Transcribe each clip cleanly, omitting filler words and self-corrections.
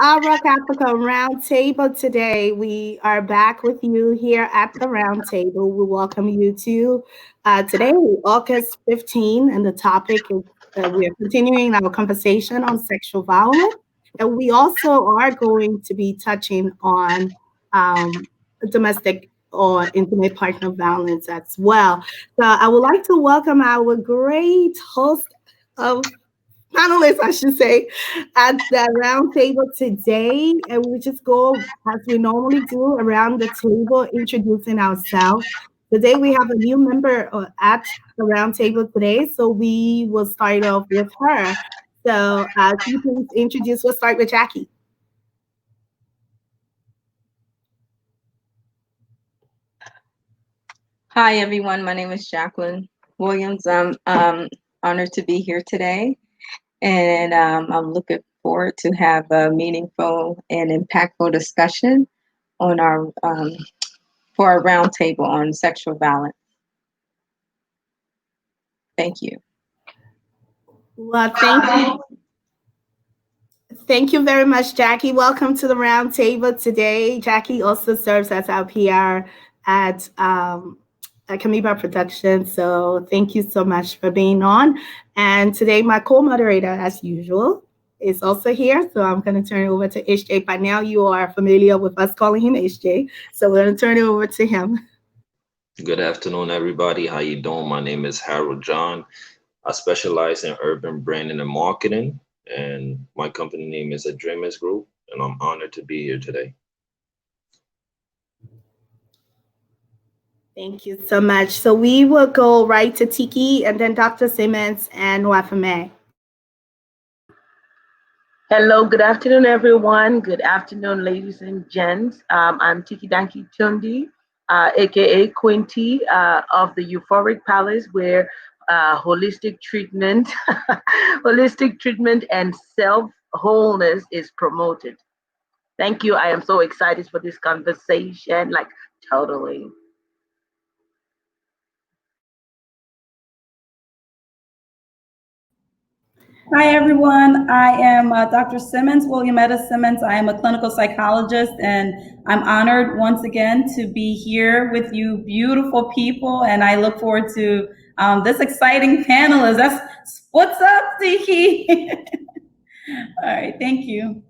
Our Rock Africa Roundtable today. We are back with you here at the Roundtable. We welcome you to today, August 15, and the topic is we are continuing our conversation on sexual violence. And we also are going to be touching on domestic or intimate partner violence as well. So I would like to welcome our great host of panelists, I should say, at the round table today. And we just go, as we normally do, around the table, introducing ourselves. Today, we have a new member at the round table today. So we will start off with her. So can you please introduce? We'll start with Jackie. Hi, everyone. My name is Jacqueline Williams. I'm honored to be here today, and I'm looking forward to have a meaningful and impactful discussion on our for our roundtable on sexual violence. Thank you. Well, thank you. Thank you very much, Jackie. Welcome to the round table today. Jackie also serves as our PR at Kamiba Productions. So thank you so much for being on. And today, my co-moderator, as usual, is also here. So I'm going to turn it over to HJ. By now, you are familiar with us calling him HJ. So we're going to turn it over to him. Good afternoon, everybody. How you doing? My name is Harold John. I specialize in urban branding and marketing, and my company name is a Dreamers Group, and I'm honored to be here today. Thank you so much. So we will go right to Tiki and then Dr. Simmons and Wafame. Hello, good afternoon, everyone. Good afternoon, ladies and gents. I'm Tiki Danki Tundi, aka Quinty of the Euphoric Palace, where holistic treatment, holistic treatment, and self wholeness is promoted. Thank you. I am so excited for this conversation. Like totally. Hi, everyone. I am Dr. Simmons, Williametta Simmons. I am a clinical psychologist, and I'm honored once again to be here with you beautiful people, and I look forward to this exciting panel. That's what's up, Tiki? All right, thank you.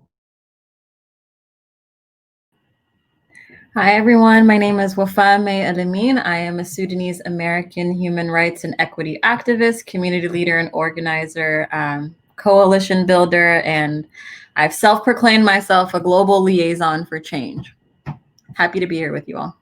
Hi, everyone. My name is Wafame Alamin. I am a Sudanese American human rights and equity activist, community leader and organizer, coalition builder, and I've self-proclaimed myself a global liaison for change. Happy to be here with you all.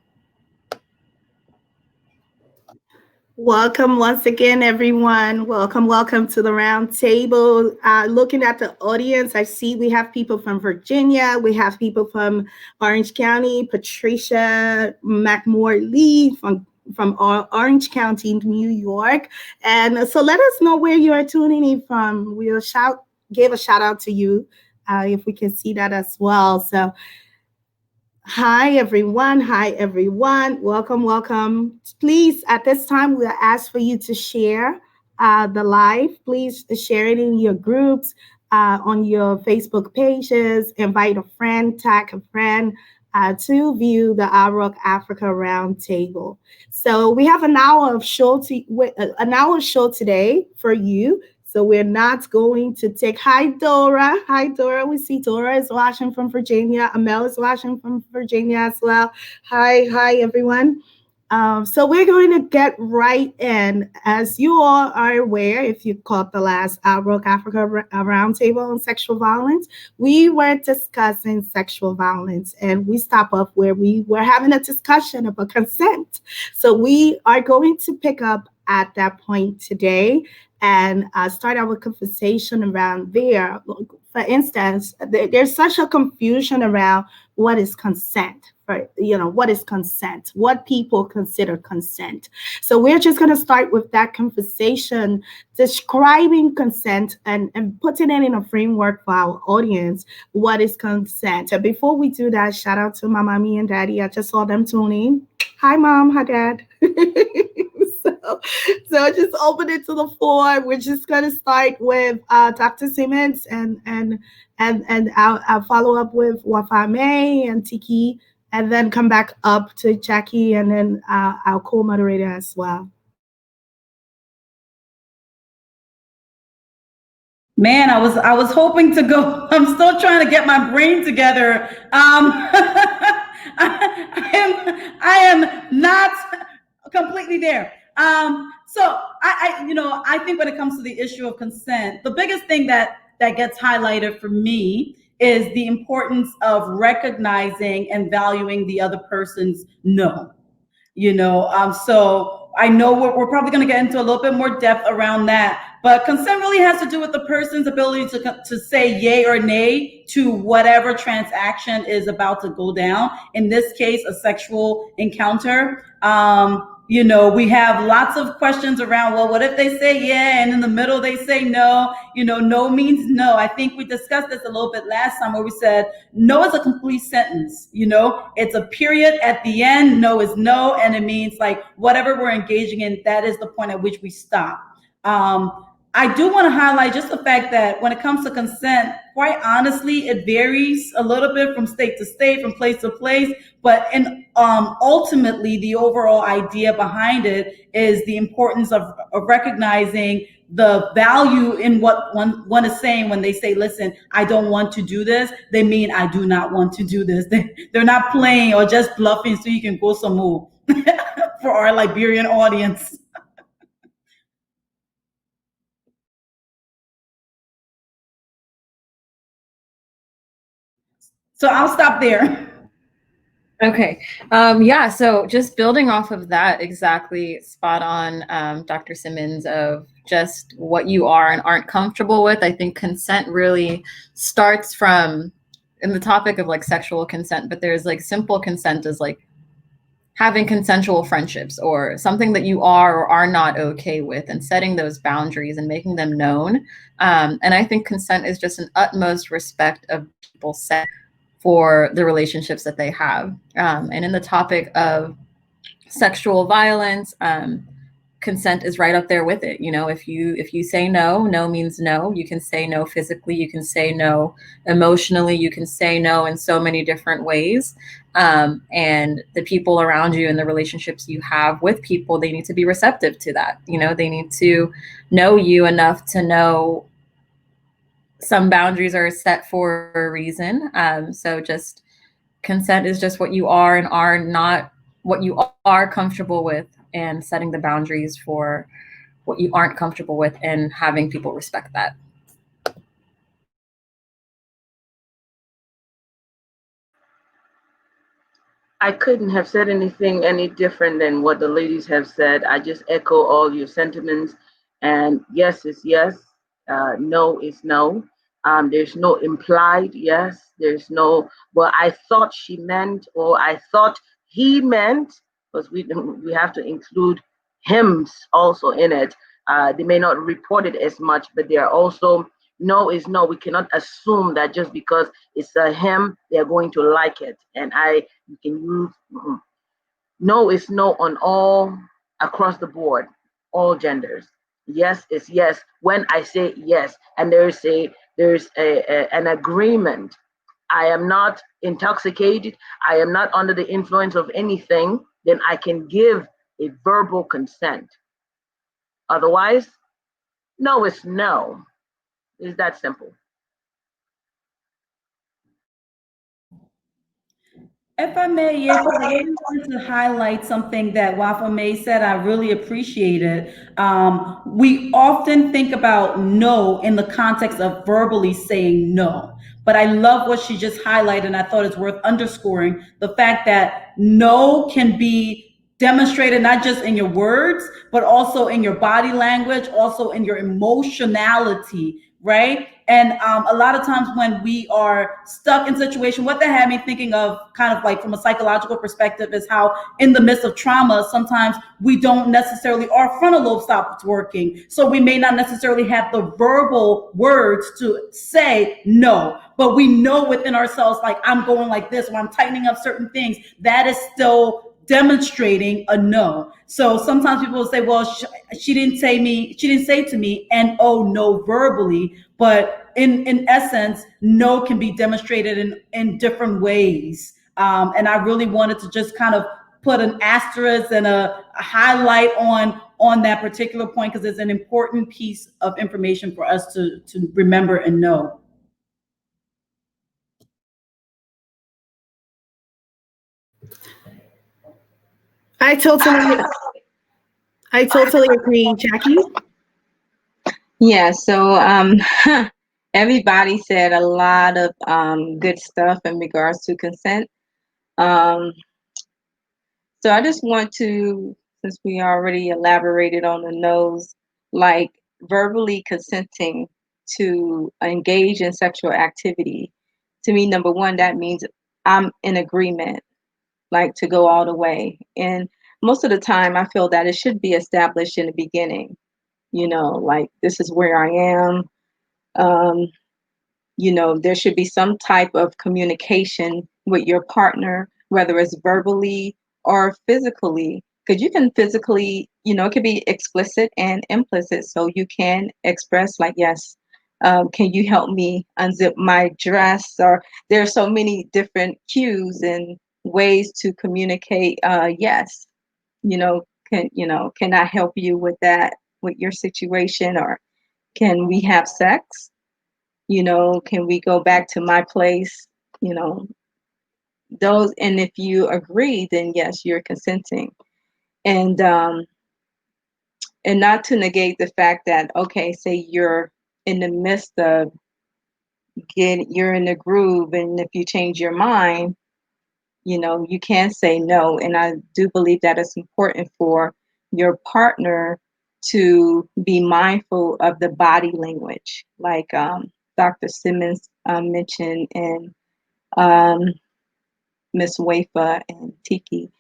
Welcome once again, everyone. Welcome to the round table. Looking at the audience, I see we have people from Virginia. We have people from Orange County, Patricia McMore Lee from Orange County, New York. And so let us know where you are tuning in from. We'll give a shout out to you if we can see that as well. So Hi, everyone. Welcome. Please, at this time, we'll ask for you to share the live. Please share it in your groups, on your Facebook pages. Invite a friend, tag a friend to view the Rock Africa Roundtable. So we have an hour of show today for you. So we're not going to take. Hi, Dora. We see Dora is watching from Virginia. Amel is watching from Virginia as well. Hi, everyone. So we're going to get right in. As you all are aware, if you caught the last Rock Africa Roundtable on sexual violence, we were discussing sexual violence, and we stopped up where we were having a discussion about consent. So we are going to pick up at that point today and start our conversation around there. For instance, there's such a confusion around what is consent. What is consent? What people consider consent. So we're just going to start with that conversation, describing consent and putting it in a framework for our audience. What is consent? And before we do that, shout out to my mommy and daddy. I just saw them tuning. Hi, Mom. Hi, Dad. So just open it to the floor. We're just gonna start with Dr. Simmons, and I'll follow up with Wafame and Tiki, and then come back up to Jackie, and then our co-moderator as well. Man, I was hoping to go. I'm still trying to get my brain together. I am not completely there. So I think when it comes to the issue of consent, the biggest thing that gets highlighted for me is the importance of recognizing and valuing the other person's no. So I know we're probably going to get into a little bit more depth around that, but consent really has to do with the person's ability to say yay or nay to whatever transaction is about to go down. In this case, a sexual encounter. We have lots of questions around, well, what if they say yeah, and in the middle they say no? No means no. I think we discussed this a little bit last time where we said no is a complete sentence. It's a period at the end. No is no, and it means like whatever we're engaging in, that is the point at which we stop. I do want to highlight just the fact that when it comes to consent, quite honestly, it varies a little bit from state to state, from place to place. But ultimately, the overall idea behind it is the importance of recognizing the value in what one is saying when they say, listen, I don't want to do this. They mean I do not want to do this. They're not playing or just bluffing so you can go some more for our Liberian audience. So I'll stop there. Okay. Yeah. So just building off of that, exactly spot on, Dr. Simmons, of just what you are and aren't comfortable with. I think consent really starts from in the topic of like sexual consent, but there's like simple consent is like having consensual friendships or something that you are or are not okay with, and setting those boundaries and making them known. And I think consent is just an utmost respect of people's set for the relationships that they have. And in the topic of sexual violence, consent is right up there with it. If you say no, no means no. You can say no physically, you can say no emotionally, you can say no in so many different ways. And the people around you and the relationships you have with people, they need to be receptive to that. They need to know you enough to know some boundaries are set for a reason. So just consent is just what you are and are not what you are comfortable with, and setting the boundaries for what you aren't comfortable with and having people respect that. I couldn't have said anything any different than what the ladies have said. I just echo all your sentiments. And yes is yes, no is no. There's no implied yes. There's no, well, I thought she meant, or I thought he meant, because we have to include hims also in it. They may not report it as much, but they are also, no is no. We cannot assume that just because it's a him, they're going to like it. And you can use no is no on all, across the board, all genders. Yes is yes. When I say yes, and there's an agreement. I am not intoxicated. I am not under the influence of anything. Then I can give a verbal consent. Otherwise, no is no. It's that simple. If I may, yes, I really wanted to highlight something that Wafa May said. I really appreciate it. We often think about no in the context of verbally saying no. But I love what she just highlighted, and I thought it's worth underscoring the fact that no can be demonstrated not just in your words, but also in your body language, also in your emotionality, right? And a lot of times when we are stuck in situation, what that had me thinking of kind of like from a psychological perspective is how in the midst of trauma, sometimes we don't necessarily, our frontal lobe stops working. So we may not necessarily have the verbal words to say no, but we know within ourselves, like I'm going like this, or I'm tightening up certain things. That is still demonstrating a no. So sometimes people will say, well, she didn't say to me, and oh, no verbally, but in essence, no can be demonstrated in different ways. And I really wanted to just kind of put an asterisk and a highlight on that particular point, because it's an important piece of information for us to remember and know. I totally, I totally agree, Jackie. Yeah, so everybody said a lot of good stuff in regards to consent. Um, so I just want to, since we already elaborated on the no's, like verbally consenting to engage in sexual activity, to me, number one, that means I'm in agreement, like to go all the way. And most of the time, I feel that it should be established in the beginning, like this is where I am. Um, there should be some type of communication with your partner, whether it's verbally or physically, because you can physically, it could be explicit and implicit. So you can express, like, yes, can you help me unzip my dress? Or there are so many different cues and ways to communicate, yes, can I help you with that, with your situation? Or can we have sex? Can we go back to my place? You know, those, and if you agree, then yes, you're consenting. And and not to negate the fact that, okay, say you're in the midst of you're in the groove, and if you change your mind, you can say no. And I do believe that it's important for your partner to be mindful of the body language, like Dr. Simmons mentioned, and um, Miss Wafa and Tiki.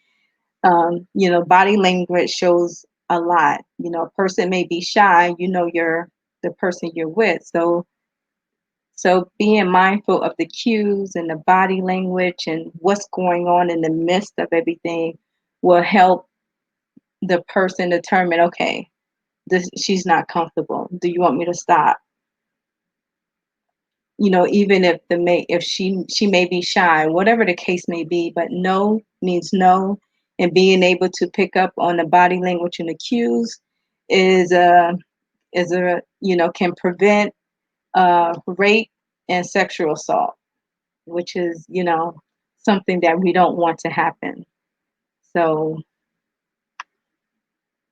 Body language shows a lot. A person may be shy, you're the person you're with. So being mindful of the cues and the body language and what's going on in the midst of everything will help the person determine, okay, she's not comfortable. Do you want me to stop? Even if if she may be shy, whatever the case may be, but no means no. And being able to pick up on the body language and the cues is can prevent rape and sexual assault, which is, something that we don't want to happen. So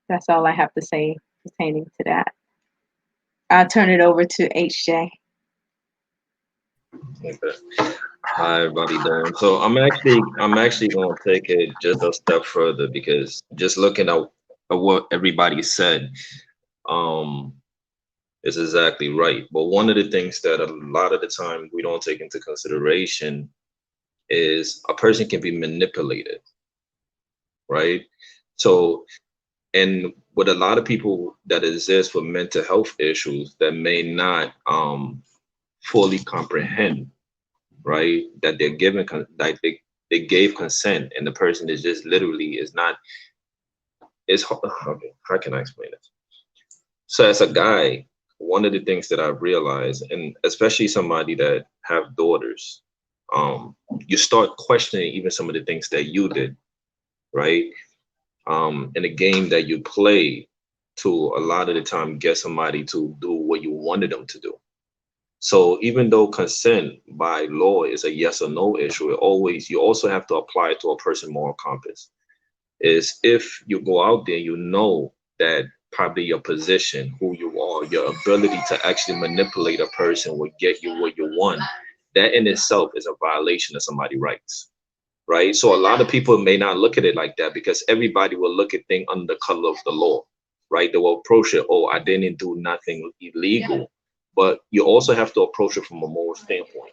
that's all I have to say pertaining to that. I'll turn it over to HJ. Okay. Hi, everybody doing? So I'm actually going to take it just a step further, because just looking at what everybody said, um, is exactly right. But one of the things that a lot of the time we don't take into consideration is a person can be manipulated, right? So, and with a lot of people that exist with mental health issues that may not fully comprehend, right, that they're given like they gave consent, and the person is just literally is not okay, how can I explain this? So as a guy, one of the things that I've realized, and especially somebody that have daughters, you start questioning even some of the things that you did, right? In a game that you play to a lot of the time get somebody to do what you wanted them to do. So even though consent by law is a yes or no issue, you also have to apply it to a person's moral compass. Is if you go out there, that probably your position, who you are, your ability to actually manipulate a person will get you what you want. That in itself is a violation of somebody's rights, right? So a lot of people may not look at it like that, because everybody will look at things under the color of the law, right? They will approach it, oh, I didn't do nothing illegal. But you also have to approach it from a moral standpoint.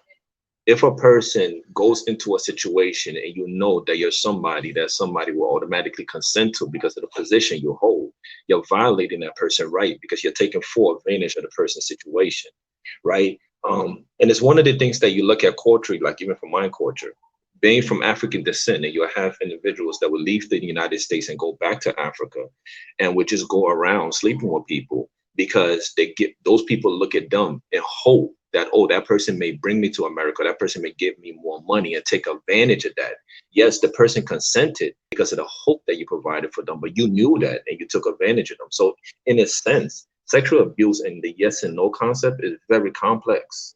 If a person goes into a situation and you know that you're somebody that somebody will automatically consent to because of the position you hold, you're violating that person's right, because you're taking full advantage of the person's situation, right? And it's one of the things that you look at culturally, like even from my culture, being from African descent, and you have individuals that would leave the United States and go back to Africa and would just go around sleeping with people because they get those people look at them and hope that, oh, that person may bring me to America, that person may give me more money and take advantage of that. Yes, the person consented because of the hope that you provided for them, but you knew that and you took advantage of them. So in a sense, sexual abuse and the yes and no concept is very complex.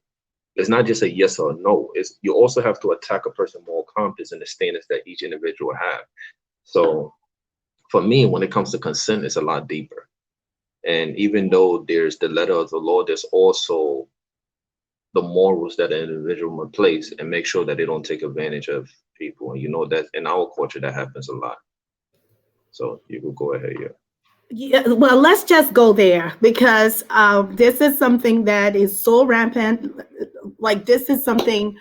It's not just a yes or a no. It's you also have to attack a person moral compass and the standards that each individual have. So for me, when it comes to consent, it's a lot deeper. And even though there's the letter of the law, there's also the morals that an individual must place and make sure that they don't take advantage of people. And you know that in our culture that happens a lot. So you could go ahead, yeah. Yeah, well, let's just go there because this is something that is so rampant. Like, this is something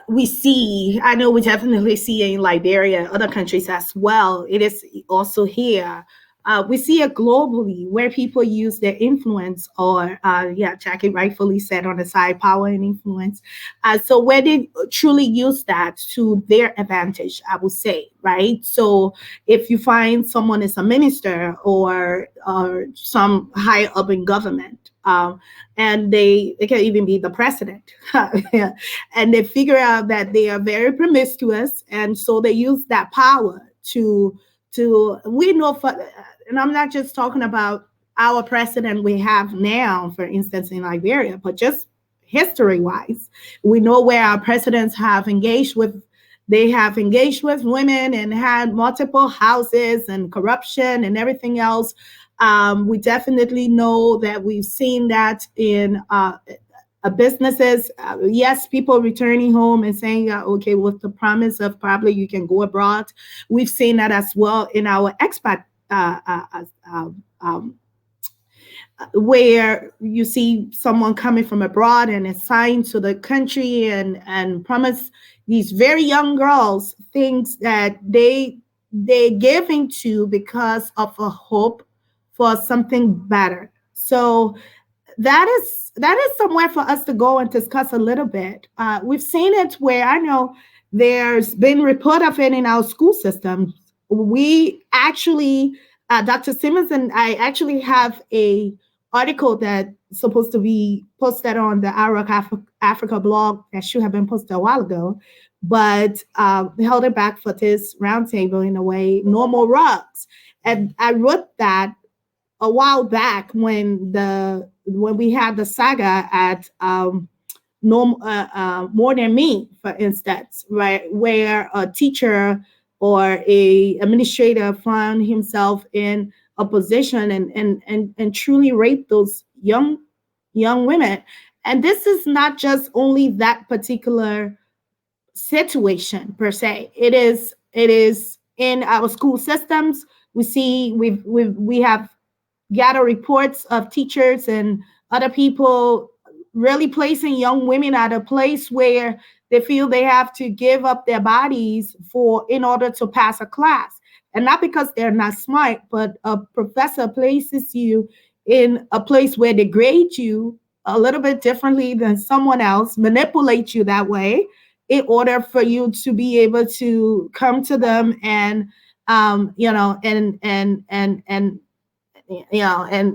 we see. I know we definitely see in Liberia, other countries as well. It is also here. We see it globally where people use their influence, or yeah, Jackie rightfully said on the side, power and influence. So where they truly use that to their advantage, I would say, right? So if you find someone is a minister or some high up in government, and they can even be the president, and they figure out that they are very promiscuous, and so they use that power to we know for, and I'm not just talking about our president we have now, for instance, in Liberia, but just history wise, we know where our presidents have engaged with. They have engaged with women and had multiple houses and corruption and everything else. We definitely know that we've seen that in businesses. Yes, people returning home and saying, okay, with the promise of probably you can go abroad. We've seen that as well in our expat. Where you see someone coming from abroad and assigned to the country and promise these very young girls things that they give into because of a hope for something better. So that is somewhere for us to go and discuss a little bit. We've seen it where I know there's been report of it in our school system. We actually, Dr. Simmons and I actually have a article that's supposed to be posted on the Iraq Africa blog that should have been posted a while ago, but held it back for this roundtable in a way. Normal rugs, and I wrote that a while back when we had the saga at More Than Me, for instance, right, where a teacher or a administrator found himself in a position and truly raped those young women. And this is not just only that particular situation per se. It is in our school systems. We see we have gather reports of teachers and other people really placing young women at a place where they feel they have to give up their bodies for in order to pass a class, and not because they're not smart, but a professor places you in a place where they grade you a little bit differently than someone else, manipulate you that way in order for you to be able to come to them and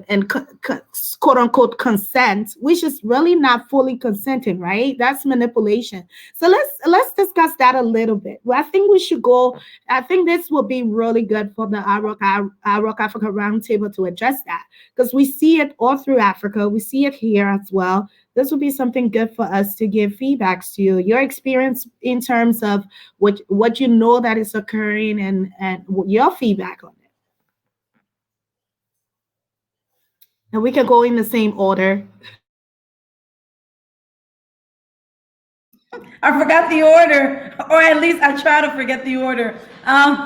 and quote unquote consent, which is really not fully consenting, right? That's manipulation. So let's discuss that a little bit. Well, I think we should go. I think this will be really good for the Rock Africa Roundtable to address that, because we see it all through Africa. We see it here as well. This will be something good for us to give feedbacks to you, your experience in terms of what you know that is occurring, and your feedback on it. And we can go in the same order. I forgot the order, or at least I try to forget the order. Um,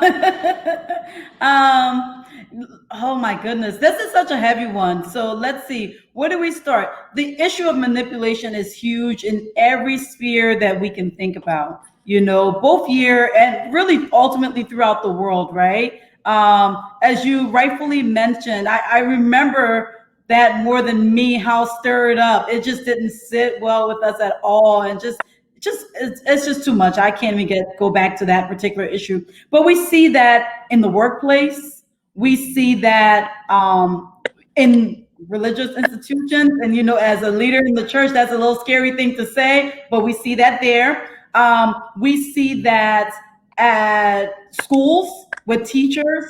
oh my goodness, this is such a heavy one. So let's see, where do we start? The issue of manipulation is huge in every sphere that we can think about. Both here and really ultimately throughout the world, right? As you rightfully mentioned, I remember that More Than Me, how stirred up. It just didn't sit well with us at all, and just it's just too much. I can't even go back to that particular issue. But we see that in the workplace. We see that in religious institutions, and as a leader in the church, that's a little scary thing to say, but we see that there. We see that at schools with teachers.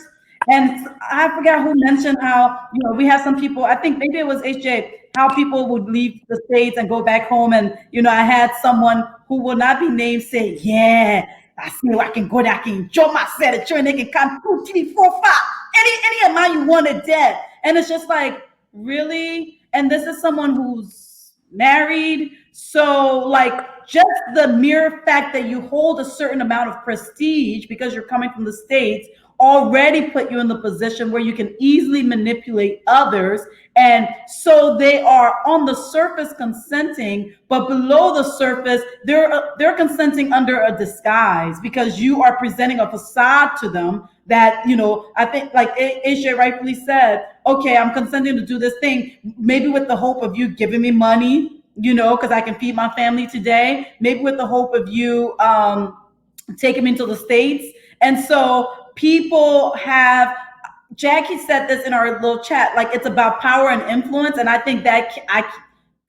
And I forgot who mentioned how, we have some people, I think maybe it was HJ, how people would leave the States and go back home. And, I had someone who will not be named say, yeah, I see I can go there, I can enjoy myself at church, and they can come 2, 3, 4, 5, any amount you want a debt. And it's just like, really? And this is someone who's married. So, like, just the mere fact that you hold a certain amount of prestige because you're coming from the States already put you in the position where you can easily manipulate others. And so they are on the surface consenting, but below the surface, they're consenting under a disguise because you are presenting a facade to them that, I think, like AJ rightfully said, okay, I'm consenting to do this thing, maybe with the hope of you giving me money, because I can feed my family today, maybe with the hope of you taking me to the States. And so people have, Jackie said this in our little chat, like it's about power and influence. And I think that I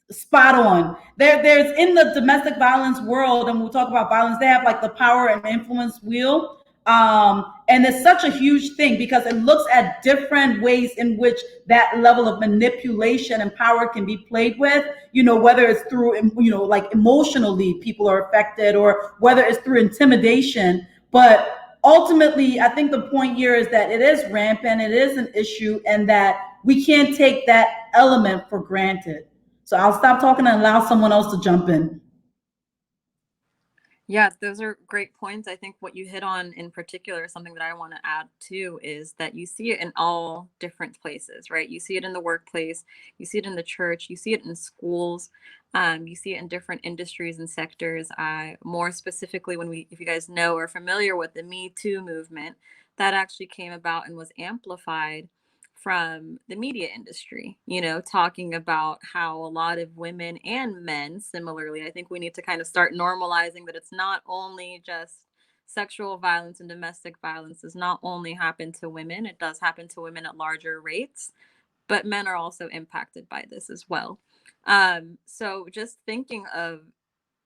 spot on. There's in the domestic violence world, and we'll talk about violence, they have like the power and influence wheel. And it's such a huge thing because it looks at different ways in which that level of manipulation and power can be played with, whether it's through, like emotionally people are affected, or whether it's through intimidation. But ultimately, I think the point here is that it is rampant, it is an issue, and that we can't take that element for granted. So I'll stop talking and allow someone else to jump in. Yeah, those are great points. I think what you hit on in particular, something that I want to add too, is that you see it in all different places, right? You see it in the workplace, you see it in the church, you see it in schools, you see it in different industries and sectors. More specifically, if you guys know or are familiar with the Me Too movement, that actually came about and was amplified from the media industry, talking about how a lot of women and men, similarly, I think we need to kind of start normalizing that it's not only just sexual violence and domestic violence does not only happen to women, it does happen to women at larger rates, but men are also impacted by this as well. So just thinking of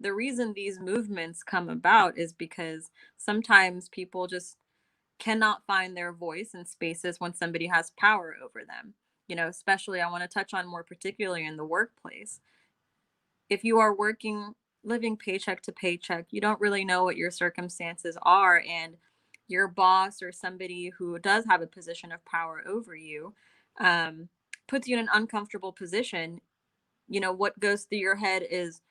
the reason these movements come about is because sometimes people just cannot find their voice in spaces when somebody has power over them. Especially I want to touch on more particularly in the workplace. If you are working, living paycheck to paycheck, you don't really know what your circumstances are. And your boss or somebody who does have a position of power over you puts you in an uncomfortable position. What goes through your head is,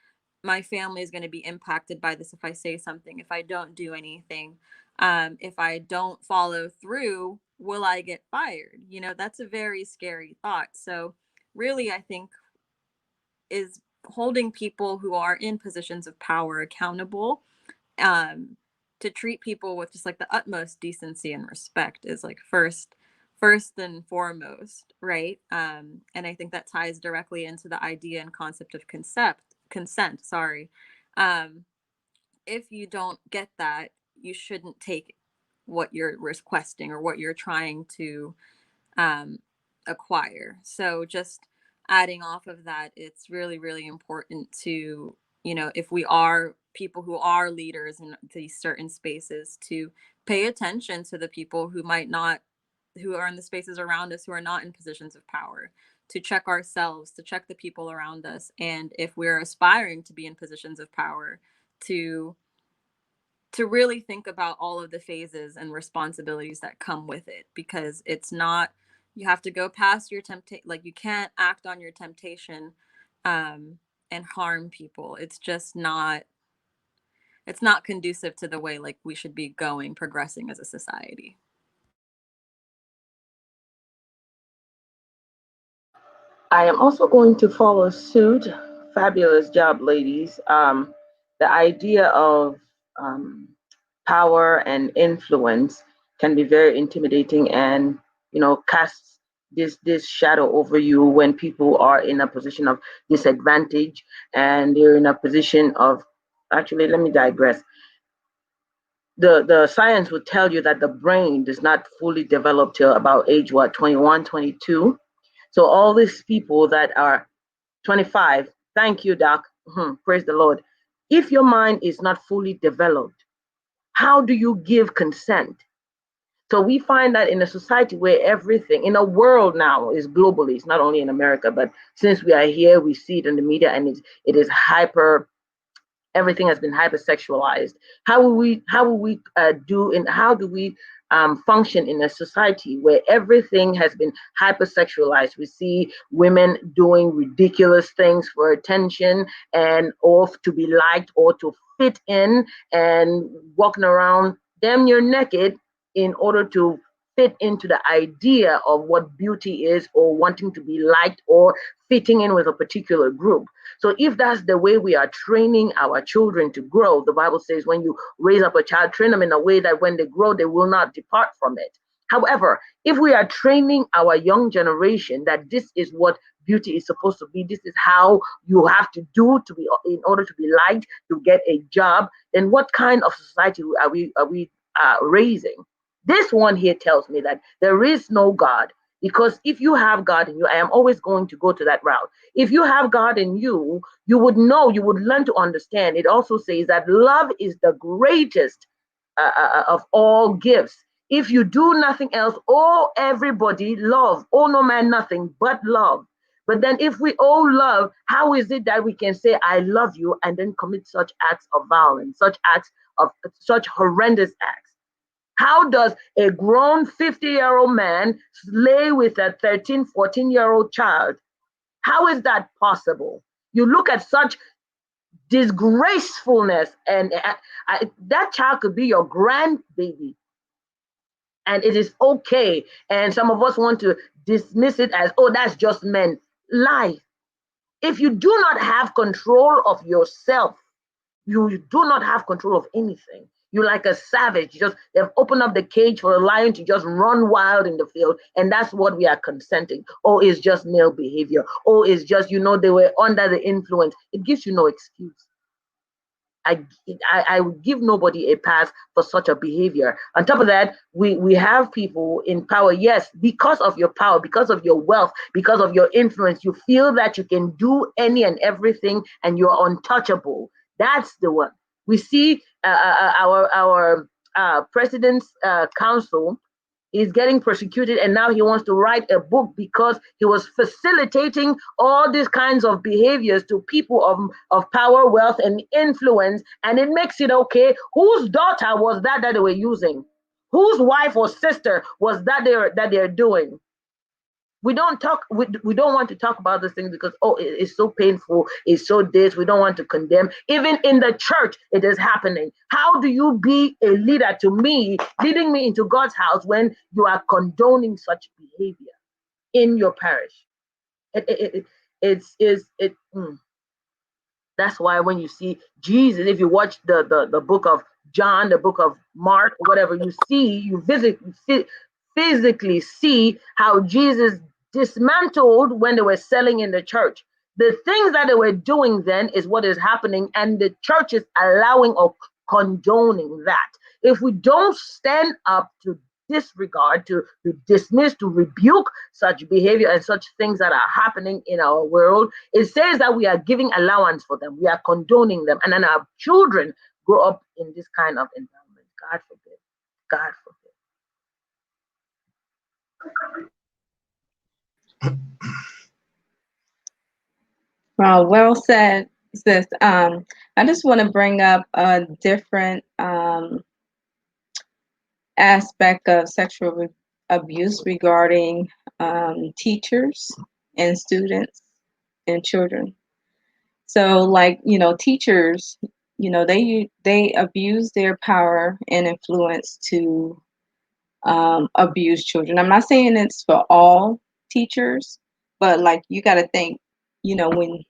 my family is going to be impacted by this if I say something, if I don't do anything, if I don't follow through, will I get fired? That's a very scary thought. So really, I think is holding people who are in positions of power accountable, um, to treat people with just like the utmost decency and respect is like first and foremost, right? And I think that ties directly into the idea and concept of consent, sorry. um, if you don't get that, you shouldn't take what you're requesting or what you're trying to um, acquire. So just adding off of that, it's really, really important to, if we are people who are leaders in these certain spaces, to pay attention to the people who might not, who are in the spaces around us who are not in positions of power, to check ourselves, to check the people around us. And if we're aspiring to be in positions of power, to really think about all of the phases and responsibilities that come with it, because it's not, you have to go past your temptation, like you can't act on your temptation and harm people. It's not conducive to the way like we should be progressing as a society. I am also going to follow suit. Fabulous job, ladies. The idea of um, power and influence can be very intimidating, and casts this shadow over you when people are in a position of disadvantage and they're in a position of actually, let me digress. The science would tell you that the brain does not fully develop till about age what, 21, 22. So all these people that are 25, thank you, Doc. Praise the Lord. If your mind is not fully developed, how do you give consent? So we find that in a society where everything in a world now is globally, it's not only in America, but since we are here, we see it in the media, and it is hyper, everything has been hypersexualized. How will we do, and how do we function in a society where everything has been hypersexualized? We see women doing ridiculous things for attention and or to be liked or to fit in, and walking around damn near naked in order to fit into the idea of what beauty is, or wanting to be liked, or fitting in with a particular group. So if that's the way we are training our children to grow, the Bible says when you raise up a child, train them in a way that when they grow, they will not depart from it. However, if we are training our young generation that this is what beauty is supposed to be, this is how you have to do to be in order to be liked, to get a job, then what kind of society are we raising? This one here tells me that there is no God, because if you have God in you, I am always going to go to that route. If you have God in you, you would know, you would learn to understand. It also says that love is the greatest of all gifts. If you do nothing else, oh, everybody love, oh, no man, nothing but love. But then if we all love, how is it that we can say, I love you, and then commit such acts of violence, such acts of such horrendous acts? How does a grown 50-year-old man slay with a 13, 14-year-old child? How is that possible? You look at such disgracefulness, and that child could be your grandbaby, and it is okay. And some of us want to dismiss it as, oh, that's just men. Lie. If you do not have control of yourself, you do not have control of anything. You're like a savage. They've opened up the cage for a lion to just run wild in the field, and that's what we are consenting. Oh, it's just male behavior. Oh, it's just, they were under the influence. It gives you no excuse. I would give nobody a pass for such a behavior. On top of that, we have people in power. Yes, because of your power, because of your wealth, because of your influence, you feel that you can do any and everything, and you're untouchable. That's the one. We see our president's council is getting persecuted, and now he wants to write a book because he was facilitating all these kinds of behaviors to people of power, wealth, and influence, and it makes it okay. Whose daughter was that they were using? Whose wife or sister was that they're doing? We don't want to talk about this thing because, oh, it's so painful, it's so this, we don't want to condemn. Even in the church it is happening. How do you be a leader to me, leading me into God's house, when you are condoning such behavior in your parish? It That's why when you see Jesus, if you watch the book of John, the book of Mark, whatever, physically see how Jesus dismantled when they were selling in the church. The things that they were doing then is what is happening, and the church is allowing or condoning that. If we don't stand up to disregard, to dismiss, to rebuke such behavior and such things that are happening in our world, it says that we are giving allowance for them, we are condoning them, and then our children grow up in this kind of environment. God forbid. God forbid. Well said, sis. I just want to bring up a different aspect of sexual abuse regarding teachers and students and children. So, like, teachers, they abuse their power and influence to abuse children. I'm not saying it's for all teachers, but like, you got to think, when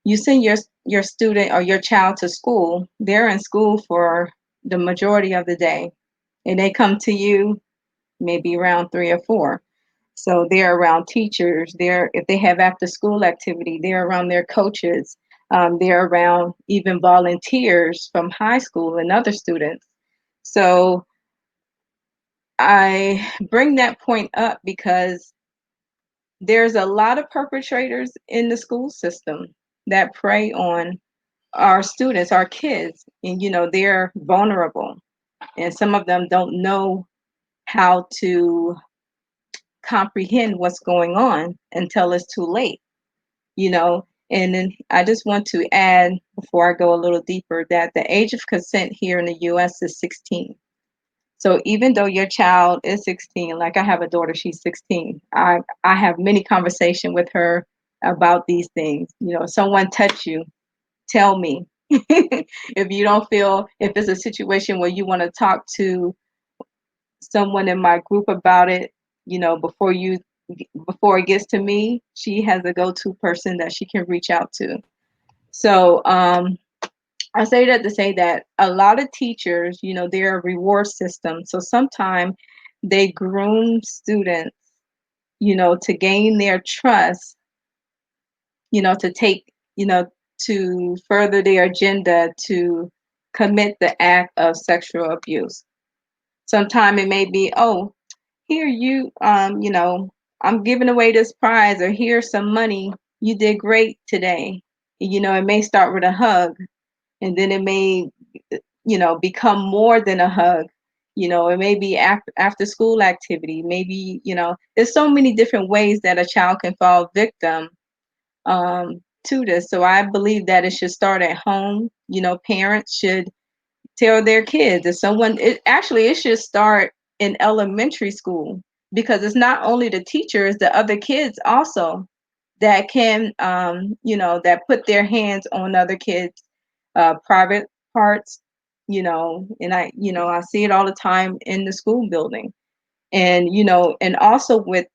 you send your student or your child to school, they're in school for the majority of the day, and they come to you maybe around 3 or 4. So they're around teachers. If they have after school activity, they're around their coaches. they're around even volunteers from high school and other students. So I bring that point up because there's a lot of perpetrators in the school system that prey on our students, our kids, and they're vulnerable, and some of them don't know how to comprehend what's going on until it's too late, you know. And then I just want to add, before I go a little deeper, that the age of consent here in the US is 16. So even though your child is 16, like I have a daughter, she's 16. I have many conversation with her about these things. If someone touch you, tell me. If you don't feel, if it's a situation where you want to talk to someone in my group about it, before it gets to me, she has a go-to person that she can reach out to. So I say that to say that a lot of teachers, they're a reward system. So sometimes they groom students, to gain their trust, to take, to further their agenda to commit the act of sexual abuse. Sometimes it may be, oh, here I'm giving away this prize, or here's some money. You did great today. It may start with a hug, and then it may become more than a hug. It may be after school activity. Maybe, there's so many different ways that a child can fall victim to this. So I believe that it should start at home. Parents should tell their kids. If someone, it should start in elementary school, because it's not only the teachers, the other kids also that can, that put their hands on other kids' private parts, and I see it all the time in the school building. And, and also with,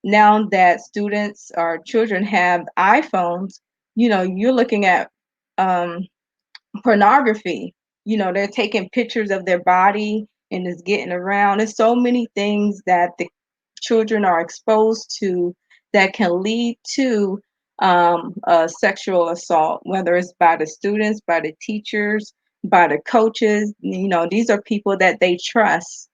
now that students or children have iPhones, you're looking at um, pornography. They're taking pictures of their body and it's getting around. There's so many things that the children are exposed to that can lead to sexual assault, whether it's by the students, by the teachers, by the coaches. These are people that they trust.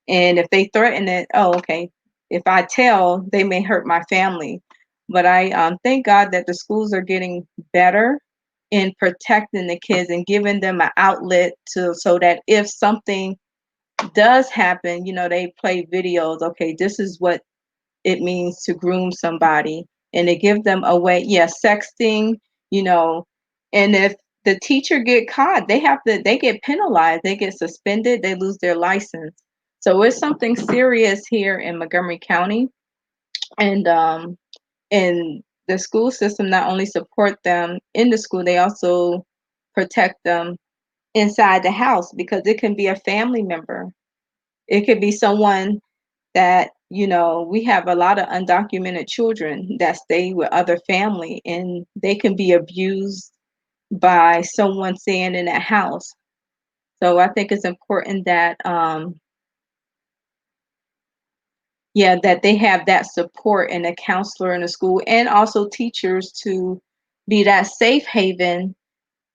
And if they threaten it, oh, okay, if I tell, they may hurt my family. But I thank God that the schools are getting better in protecting the kids and giving them an outlet to, so that if something does happen, they play videos. Okay, this is what it means to groom somebody, and they give them a way. Yeah, sexting, you know, and if the teacher get caught, they get penalized, they get suspended, they lose their license. So it's something serious here in Montgomery County. And the school system not only support them in the school, they also protect them inside the house, because it can be a family member. It could be someone that, we have a lot of undocumented children that stay with other family, and they can be abused by someone staying in that house. So I think it's important that that they have that support, and a counselor in the school, and also teachers to be that safe haven,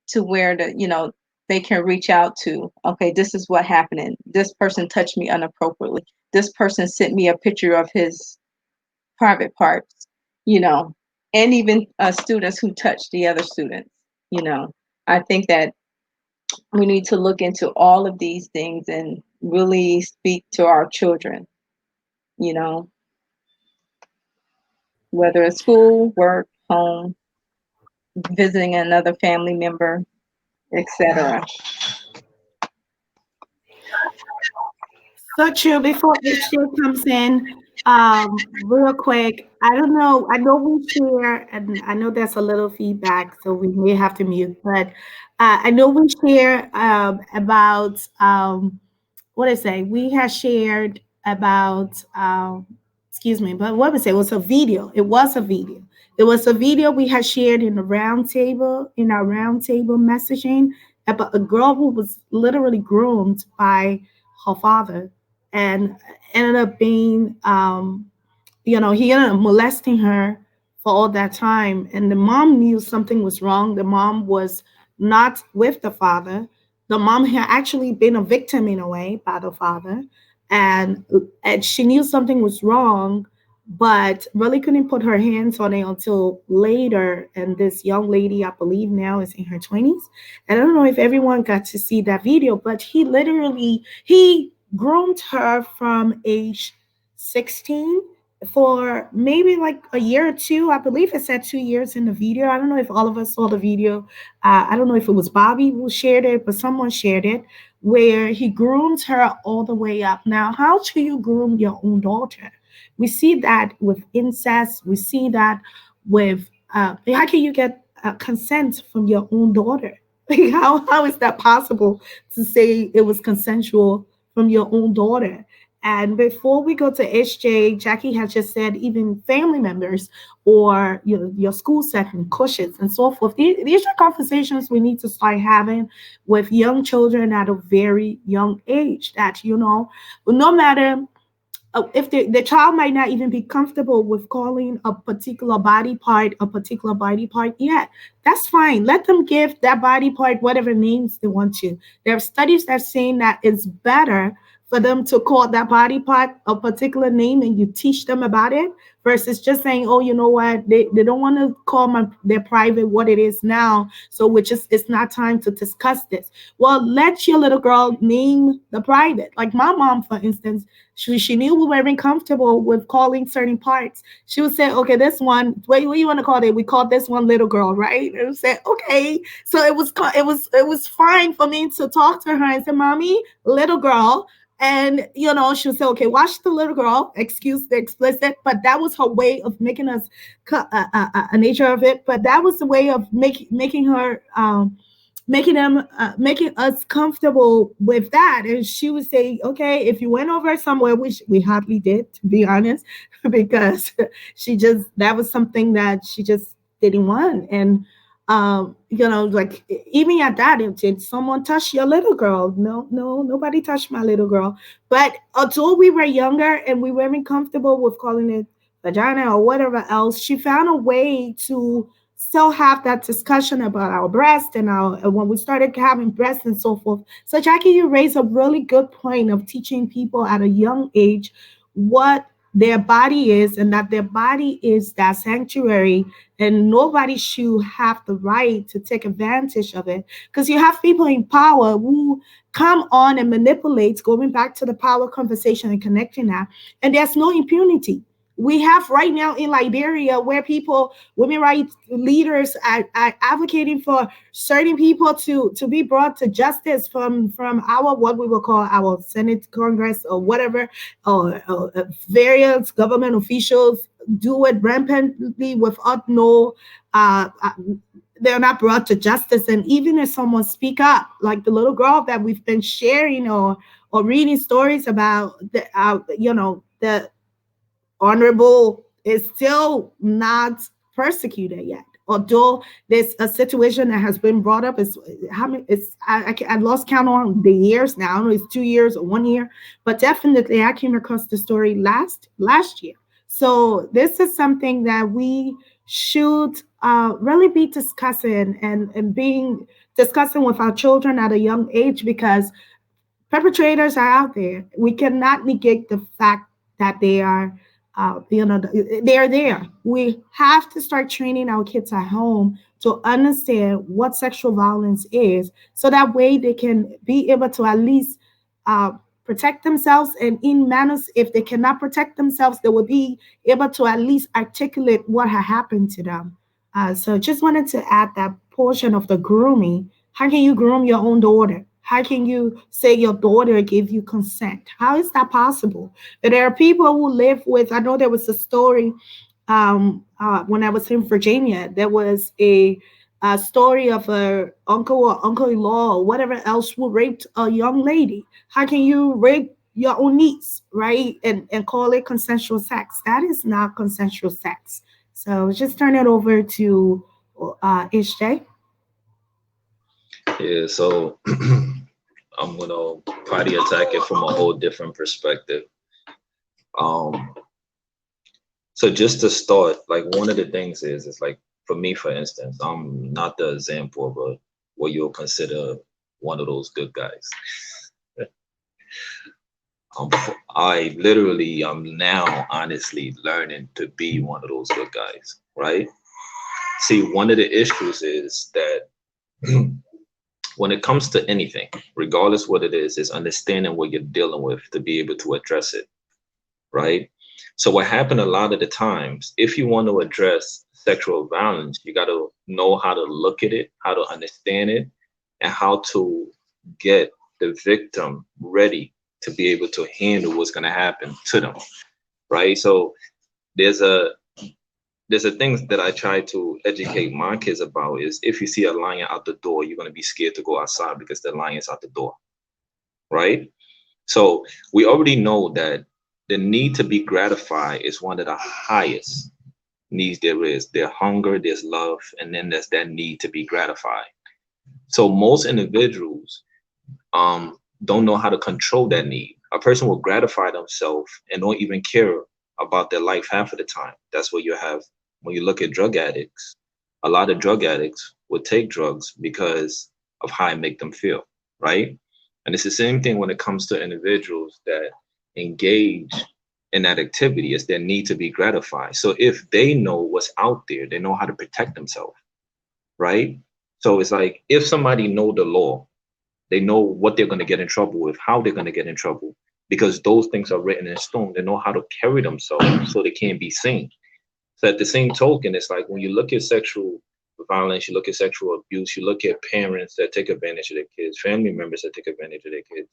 to where they can reach out to. Okay, this is what happened. This person touched me inappropriately. This person sent me a picture of his private parts, you know, and even students who touch the other students. I think that we need to look into all of these things and really speak to our children, you know, whether it's school, work, home, visiting another family member, etc. So true. Before Ishia comes in, real quick, I don't know. I know we share, and I know there's a little feedback, so we may have to mute. But I know we share about what I say. We have shared about excuse me, but what was it? It was a video. It was a video. It was a video we had shared in the roundtable, in our roundtable messaging, about a girl who was literally groomed by her father, and ended up being he ended up molesting her for all that time. And the mom knew something was wrong. The mom was not with the father. The mom had actually been a victim in a way by the father. And, and she knew something was wrong, but really couldn't put her hands on it until later. And this young lady, I believe now is in her 20s. And I don't know if everyone got to see that video, but he groomed her from age 16 for maybe like a year or two. I believe it said 2 years in the video. I don't know if all of us saw the video. I don't know if it was Bobby who shared it, but someone shared it where he groomed her all the way up. Now, how do you groom your own daughter? We see that with incest. We see that with how can you get consent from your own daughter? Like how is that possible to say it was consensual from your own daughter? And before we go to HJ, Jackie has just said even family members or your school setting, coaches, and so forth. These are conversations we need to start having with young children at a very young age. That no matter if the child might not even be comfortable with calling a particular body part yet, that's fine. Let them give that body part whatever names they want to. There are studies that are saying that it's better for them to call that body part a particular name and you teach them about it versus just saying, oh, you know what, they don't want to call their private what it is now, so which is it's not time to discuss this. Well, let your little girl name the private. Like my mom, for instance, she knew we weren't comfortable with calling certain parts. She would say, okay, this one, what do you want to call it? We called this one little girl, right? And I said, okay. So it was fine for me to talk to her and say, mommy, little girl. And she'll say, okay, watch the little girl, excuse the explicit, but that was her way of making us a nature of it. But that was the way of making her making us comfortable with that. And she would say, okay, if you went over somewhere, which we hardly did, to be honest, because that was something that she just didn't want. And like even at that, did someone touch your little girl? No, no, nobody touched my little girl. But until we were younger and we weren't comfortable with calling it vagina or whatever else, she found a way to still have that discussion about our breast and when we started having breasts and so forth. So Jackie, you raised a really good point of teaching people at a young age what their body is and that their body is that sanctuary and nobody should have the right to take advantage of it, because you have people in power who come on and manipulate, going back to the power conversation and connecting that, and there's no impunity. We have right now in Liberia where women rights leaders are advocating for certain people to be brought to justice from our what we will call our Senate, Congress, or whatever, or various government officials do it rampantly without no. They're not brought to justice, and even if someone speak up, like the little girl that we've been sharing or reading stories about, the honorable is still not persecuted yet. Although there's a situation that has been brought up, is how many? It's I lost count on the years now. I don't know if it's 2 years or 1 year, but definitely I came across the story last year. So this is something that we should really be discussing and being discussing with our children at a young age, because perpetrators are out there. We cannot negate the fact that they are, they are there. We have to start training our kids at home to understand what sexual violence is, so that way they can be able to at least uh, protect themselves. And in manners, if they cannot protect themselves, they will be able to at least articulate what had happened to them. So just wanted to add that portion of the grooming. How can you groom your own daughter? How can you say your daughter gave you consent? How is that possible? There are people who live with, I know there was a story when I was in Virginia, there was a story of a uncle or uncle-in-law or whatever else who raped a young lady. How can you rape your own niece, right? And call it consensual sex? That is not consensual sex. So just turn it over to HJ. Yeah, so I'm gonna probably attack it from a whole different perspective. Um, So just to start, like one of the things is like for me, for instance, I'm not the example of a what you'll consider one of those good guys. Um, I literally am now honestly learning to be one of those good guys, right? See, one of the issues is that when it comes to anything, regardless what it is understanding what you're dealing with to be able to address it, right? So what happened a lot of the times, if you want to address sexual violence, you got to know how to look at it, how to understand it, and how to get the victim ready to be able to handle what's going to happen to them, right? So there's a there's a things that I try to educate my kids about is if you see a lion out the door, you're going to be scared to go outside because the lion's out the door, right? So we already know that the need to be gratified is one of the highest needs there is. There's hunger, there's love, and then there's that need to be gratified. So most individuals don't know how to control that need. A person will gratify themselves and don't even care about their life half of the time. That's what you have when you look at drug addicts. A lot of drug addicts would take drugs because of how it make them feel, right? And it's the same thing when it comes to individuals that engage in that activity. It's their need to be gratified. So if they know what's out there, they know how to protect themselves, right? So it's like if somebody know the law, they know what they're going to get in trouble with, how they're going to get in trouble, because those things are written in stone. They know how to carry themselves so they can't be seen. So at the same token, it's like when you look at sexual violence, you look at sexual abuse, you look at parents that take advantage of their kids, family members that take advantage of their kids.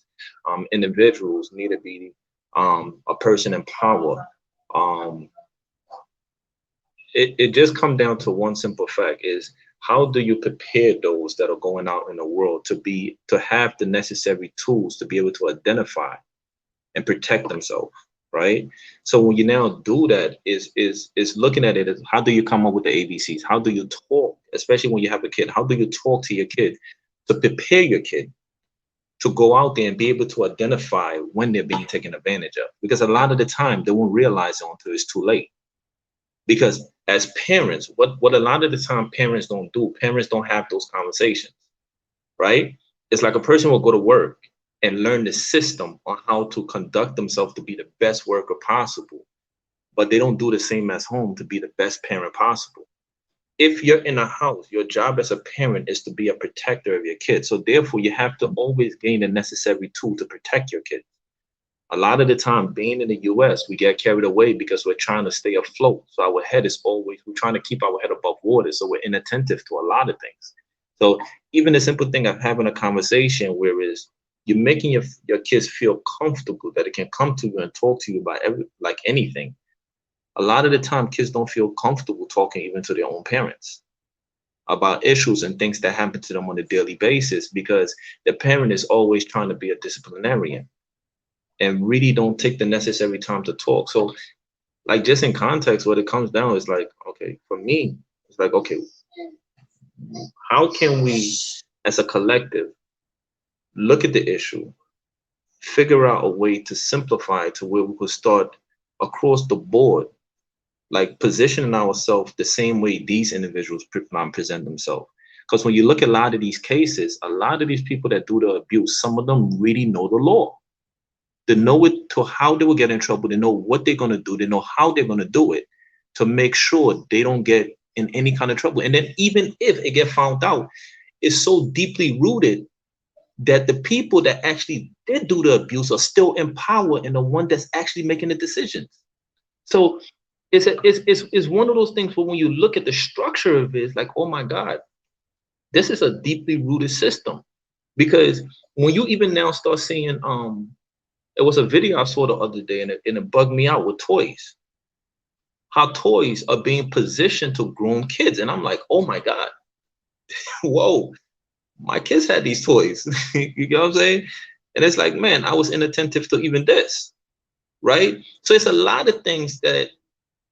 Individuals need to be a person in power. Um, it just comes down to one simple fact is how do you prepare those that are going out in the world to have the necessary tools to be able to identify and protect themselves, right? So when you now do that is looking at it as how do you come up with the ABCs? How do you talk, especially when you have a kid? How do you talk to your kid to prepare your kid to go out there and be able to identify when they're being taken advantage of? Because a lot of the time they won't realize it until it's too late. Because as parents, what a lot of the time parents don't have those conversations, right? It's like a person will go to work and learn the system on how to conduct themselves to be the best worker possible, but they don't do the same as home to be the best parent possible. If you're in a house, your job as a parent is to be a protector of your kids. So therefore, you have to always gain the necessary tool to protect your kids. A lot of the time, being in the US, we get carried away because we're trying to stay afloat. So our head is always, we're trying to keep our head above water. So we're inattentive to a lot of things. So even the simple thing of having a conversation where is you're making your kids feel comfortable that it can come to you and talk to you about like anything. A lot of the time, kids don't feel comfortable talking even to their own parents about issues and things that happen to them on a daily basis because the parent is always trying to be a disciplinarian and really don't take the necessary time to talk. So, like, just in context, what it comes down is like, okay, for me, it's like, okay, how can we, as a collective, look at the issue, figure out a way to simplify it to where we could start across the board, like positioning ourselves the same way these individuals present themselves. Because when you look at a lot of these cases, a lot of these people that do the abuse, some of them really know the law. They know it to how they will get in trouble. They know what they're going to do. They know how they're going to do it to make sure they don't get in any kind of trouble. And then even if it get found out, it's so deeply rooted that the people that actually did do the abuse are still in power and the one that's actually making the decisions. So it's one of those things where when you look at the structure of it, it's like, oh my God, this is a deeply rooted system. Because when you even now start seeing it was a video I saw the other day and it bugged me out with toys. How toys are being positioned to grown kids. And I'm like, oh my God, whoa, my kids had these toys. You know what I'm saying? And it's like, man, I was inattentive to even this, right? So it's a lot of things that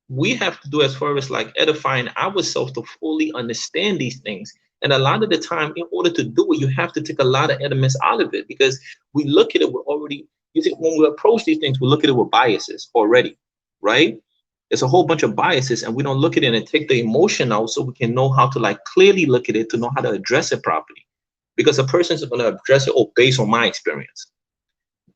we have to do as far as like edifying ourselves to fully understand these things. And a lot of the time, in order to do it, you have to take a lot of elements out of it because we look at it, we're already, you see, when we approach these things, we look at it with biases already, right? It's a whole bunch of biases, and we don't look at it and take the emotion out so we can know how to like clearly look at it to know how to address it properly. Because a person's going to address it, oh, based on my experience,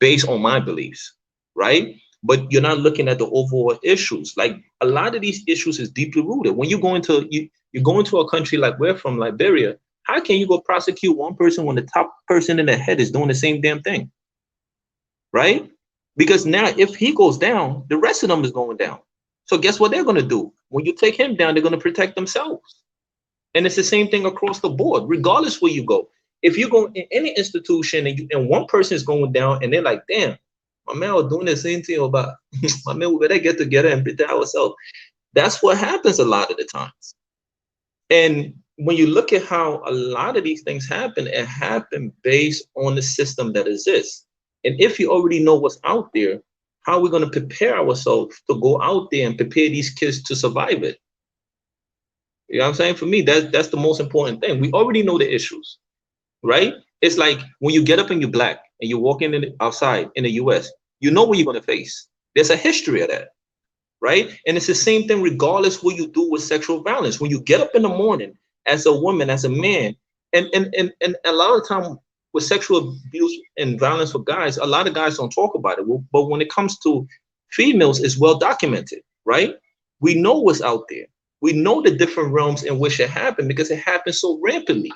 based on my beliefs, right? But you're not looking at the overall issues. Like a lot of these issues is deeply rooted. When you go into a country like we're from, Liberia, how can you go prosecute one person when the top person in the head is doing the same damn thing? Right? Because now if he goes down, the rest of them is going down. So guess what they're gonna do? When you take him down, they're gonna protect themselves. And it's the same thing across the board, regardless where you go. If you go in any institution and one person is going down and they're like, damn, my man was doing the same thing about my man, we better get together and protect ourselves. That's what happens a lot of the times. And when you look at how a lot of these things happen, it happen based on the system that exists. And if you already know what's out there, how are we going to prepare ourselves to go out there and prepare these kids to survive it? You know what I'm saying? For me, that's the most important thing. We already know the issues, right? It's like when you get up and you're black and you're walking outside in the US, you know what you're going to face. There's a history of that, right? And it's the same thing regardless what you do with sexual violence. When you get up in the morning as a woman, as a man, and a lot of time with sexual abuse and violence for guys, a lot of guys don't talk about it. But when it comes to females, it's well documented, right? We know what's out there. We know the different realms in which it happened because it happens so rampantly,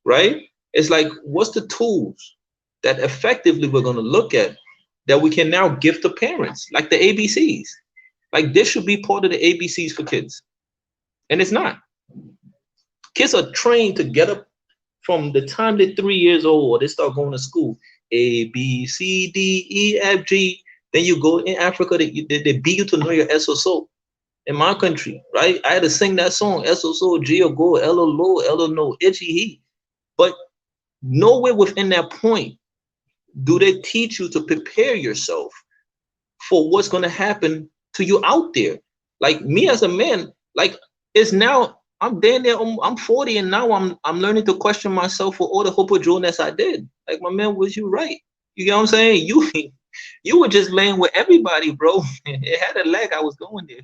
right? It's like, what's the tools that effectively we're going to look at that we can now give to parents, like the ABCs? Like this should be part of the ABCs for kids. And it's not. Kids are trained to get up from the time they're 3 years old or they start going to school. A, B, C, D, E, F, G. Then you go in Africa, they beat you to know your SSO. In my country, right? I had to sing that song, SSO, G or go, L O low, L O no, itchy he. But nowhere within that point do they teach you to prepare yourself for what's going to happen to you out there. Like me as a man, like it's now I'm there, I'm 40 and now I'm learning to question myself for all the hopodroness I did. Like my man, was you right? You know what I'm saying? You were just laying with everybody, bro. It had a leg, I was going there.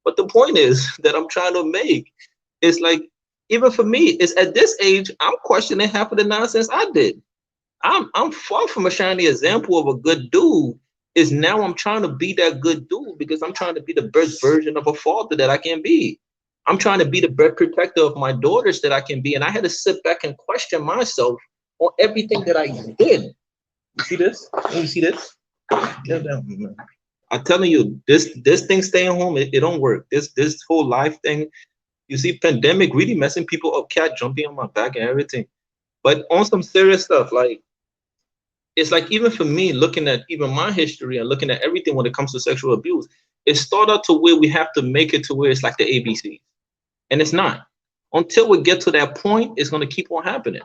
But the point is that I'm trying to make is like, even for me, it's at this age, I'm questioning half of the nonsense I did. I'm far from a shiny example of a good dude. Is now I'm trying to be that good dude because I'm trying to be the best version of a father that I can be. I'm trying to be the best protector of my daughters that I can be. And I had to sit back and question myself on everything that I did. You see this? Let me see this. Get down, man. I'm telling you, this thing staying home, it don't work. This whole life thing, you see, pandemic really messing people up. Cat jumping on my back and everything. But on some serious stuff, like it's like even for me, looking at even my history and looking at everything when it comes to sexual abuse, it started to where we have to make it to where it's like the ABC, and it's not. Until we get to that point, it's going to keep on happening.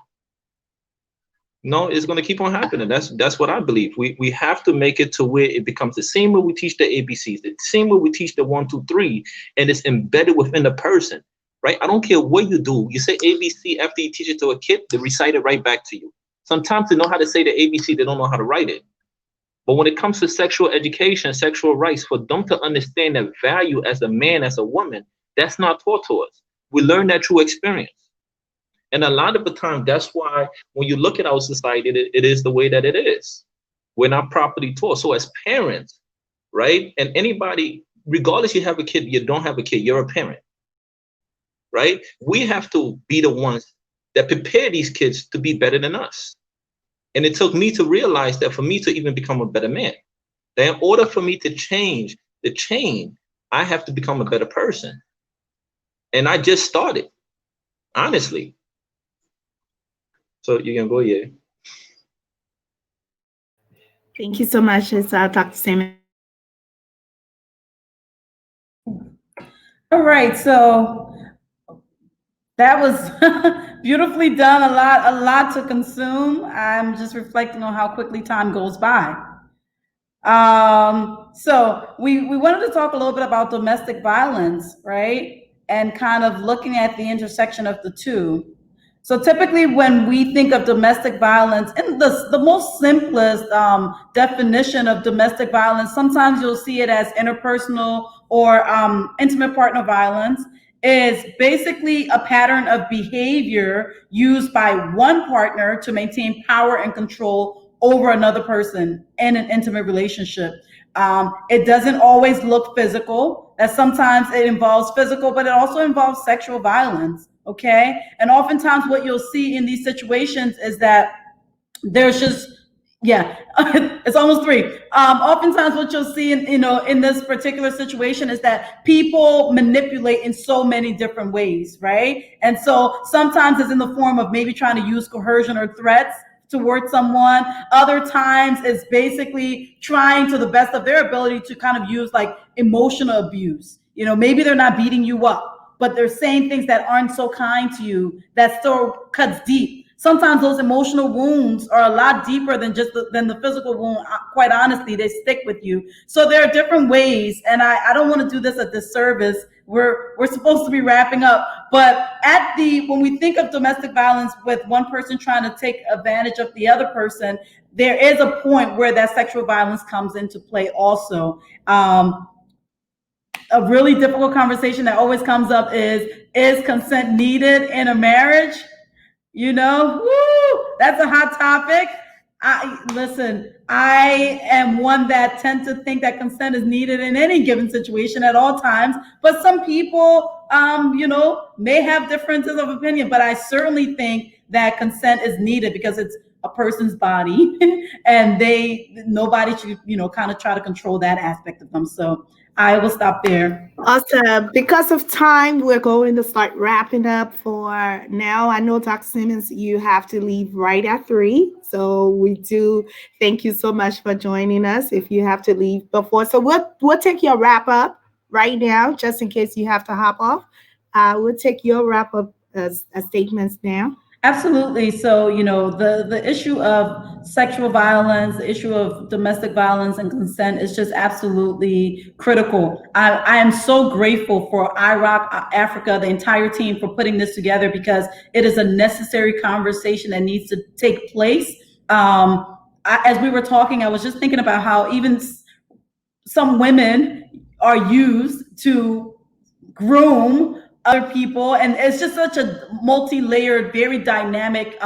No, it's going to keep on happening. That's what I believe. We have to make it to where it becomes the same way we teach the ABCs, the same way we teach the 1, 2, 3, and it's embedded within the person, right? I don't care what you do. You say ABC after you teach it to a kid, they recite it right back to you. Sometimes they know how to say the ABC, they don't know how to write it. But when it comes to sexual education, sexual rights, for them to understand that value as a man, as a woman, that's not taught to us. We learn that through experience. And a lot of the time, that's why when you look at our society, it is the way that it is. We're not properly taught. So as parents, right? And anybody, regardless you have a kid, you don't have a kid, you're a parent, right? We have to be the ones that prepare these kids to be better than us. And it took me to realize that for me to even become a better man, that in order for me to change the chain, I have to become a better person. And I just started, honestly. So you can go, yeah. Thank you so much, Dr. Simmons. All right, so that was beautifully done. A lot to consume. I'm just reflecting on how quickly time goes by. So we wanted to talk a little bit about domestic violence, right? And kind of looking at the intersection of the two. So typically when we think of domestic violence, and the most simplest definition of domestic violence, sometimes you'll see it as interpersonal or intimate partner violence is basically a pattern of behavior used by one partner to maintain power and control over another person in an intimate relationship. It doesn't always look physical. That sometimes it involves physical, but it also involves sexual violence. Okay, and oftentimes what you'll see in these situations is that there's just yeah it's almost three. Oftentimes what you'll see in this particular situation is that people manipulate in so many different ways, right? And so sometimes it's in the form of maybe trying to use coercion or threats towards someone. Other times it's basically trying to the best of their ability to kind of use like emotional abuse. Maybe they're not beating you up, but they're saying things that aren't so kind to you that still cuts deep. Sometimes those emotional wounds are a lot deeper than than the physical wound. Quite honestly, they stick with you. So there are different ways, and I don't want to do this a disservice. We're supposed to be wrapping up, but when we think of domestic violence with one person trying to take advantage of the other person, there is a point where that sexual violence comes into play also. A really difficult conversation that always comes up is consent needed in a marriage? That's a hot topic. I am one that tend to think that consent is needed in any given situation at all times, but some people, may have differences of opinion, but I certainly think that consent is needed because it's a person's body and nobody should, kind of try to control that aspect of them. So I will stop there. Awesome. Because of time, we're going to start wrapping up for now. I know, Dr. Simmons, you have to leave right at 3. So we do thank you so much for joining us if you have to leave before. So we'll take your wrap up right now, just in case you have to hop off. We'll take your wrap up as statements now. Absolutely. So, the issue of sexual violence, the issue of domestic violence and consent is just absolutely critical. I am so grateful for IROC Africa, the entire team, for putting this together because it is a necessary conversation that needs to take place. As we were talking, I was just thinking about how even some women are used to groom other people, and it's just such a multi-layered, very dynamic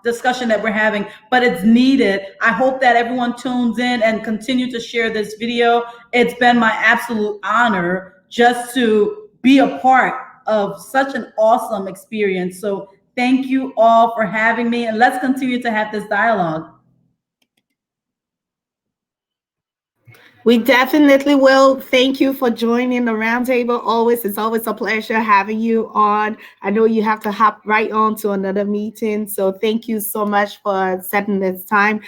discussion that we're having, but it's needed. I hope that everyone tunes in and continue to share this video. It's been my absolute honor just to be a part of such an awesome experience. So thank you all for having me, and let's continue to have this dialogue. We definitely will. Thank you for joining the roundtable. It's always a pleasure having you on. I know you have to hop right on to another meeting. So thank you so much for setting this time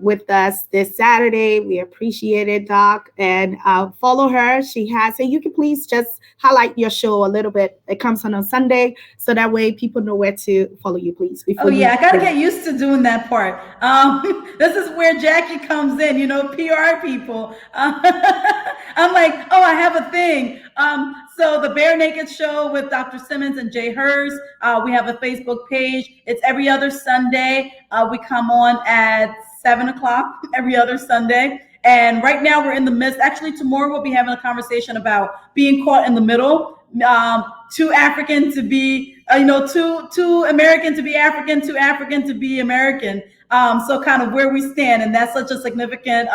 with us this Saturday. We appreciate it, Doc. And follow her. And you can please just highlight your show a little bit. It comes on Sunday. So that way people know where to follow you, please. Oh, yeah. I got to get used to doing that part. This is where Jackie comes in, PR people. I'm like, oh, I have a thing. So the Bare Naked Show with Dr. Simmons and Jay Hers, we have a Facebook page. It's every other Sunday. We come on at 7 o'clock every other Sunday. And right now we're in the midst. Actually, tomorrow we'll be having a conversation about being caught in the middle. Too African to be, too American to be African, too African to be American. So kind of where we stand. And that's such a significant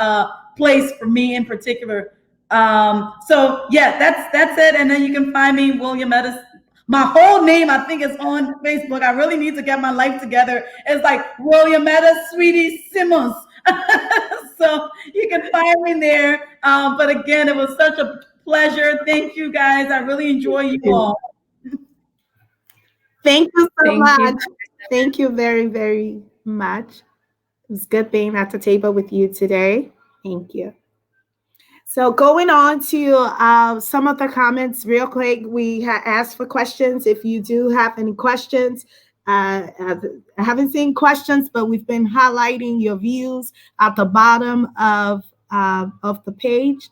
place for me in particular. So yeah, that's it. And then you can find me, William Edis. My whole name, I think, is on Facebook. I really need to get my life together. It's like Williametta Sweetie Simmons. So you can find me there. But again, it was such a pleasure. Thank you, guys. I really enjoy you all. Thank you so much. Thank you very, very much. It was good being at the table with you today. Thank you. So going on to some of the comments real quick, we asked for questions. If you do have any questions, I haven't seen questions, but we've been highlighting your views at the bottom of the page.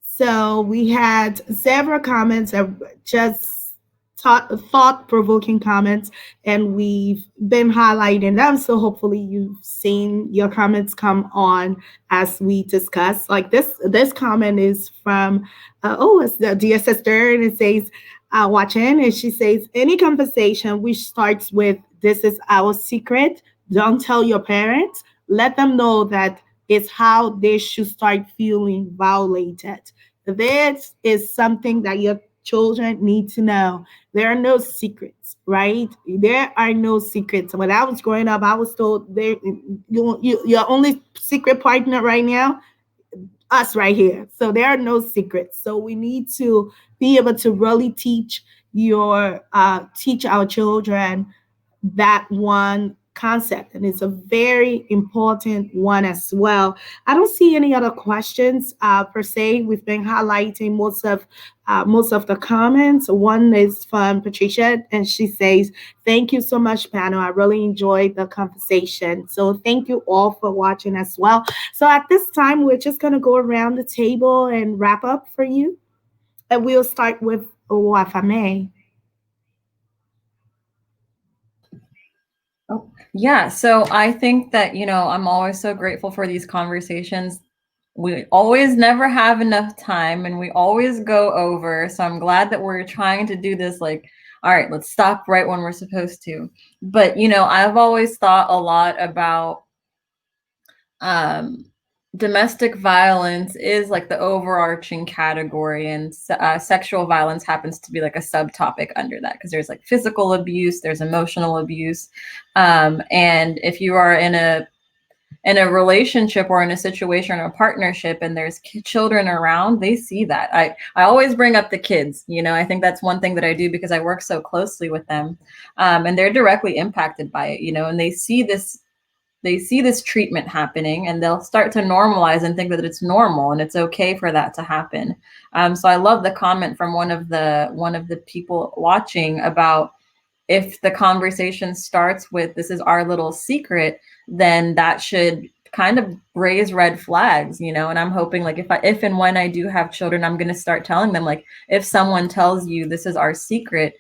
So we had several comments that just thought-provoking comments, and we've been highlighting them. So hopefully you've seen your comments come on as we discuss. Like this comment is from it's the dear sister, and it says, watching, and she says, any conversation which starts with "this is our secret, don't tell your parents," let them know that it's how they should start feeling violated. This is something that your children need to know. There are no secrets, right? There are no secrets. When I was growing up, I was told your only secret partner right now, us right here. So there are no secrets. So we need to be able to really teach our children that one concept, and it's a very important one as well. I don't see any other questions per se. We've been highlighting most of the comments. One is from Patricia, and she says, thank you so much, panel, I really enjoyed the conversation. So thank you all for watching as well. So at this time, we're just going to go around the table and wrap up for you, and we'll start with Wafame. Oh, yeah. So I think that, I'm always so grateful for these conversations. We always never have enough time and we always go over. So I'm glad that we're trying to do this like, all right, let's stop right when we're supposed to. But, I've always thought a lot about um, domestic violence is like the overarching category, and sexual violence happens to be like a subtopic under that, because there's like physical abuse, there's emotional abuse, and if you are in a relationship or in a situation or a partnership and there's children around, they see that. I always bring up the kids. I think that's one thing that I do because I work so closely with them, and they're directly impacted by it, and they see this treatment happening and they'll start to normalize and think that it's normal and it's okay for that to happen. So I love the comment from one of the people watching about, if the conversation starts with "this is our little secret," then that should kind of raise red flags, and I'm hoping, like, if and when I do have children, I'm going to start telling them, like, if someone tells you this is our secret,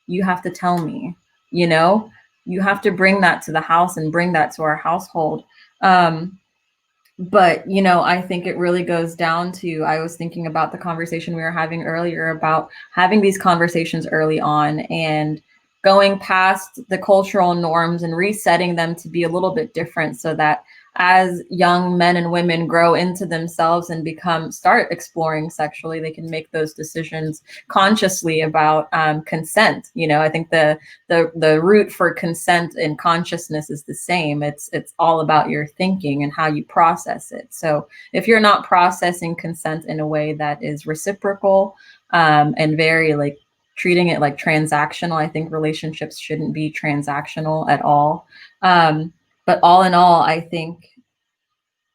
you have to tell me, you know, you have to bring that to the house and bring that to our household. But, I think it really goes down to, I was thinking about the conversation we were having earlier about having these conversations early on and going past the cultural norms and resetting them to be a little bit different, so that as young men and women grow into themselves and start exploring sexually, they can make those decisions consciously about consent. I think the root for consent and consciousness is the same. It's all about your thinking and how you process it. So if you're not processing consent in a way that is reciprocal, and very like treating it like transactional, I think relationships shouldn't be transactional at all. But all in all, I think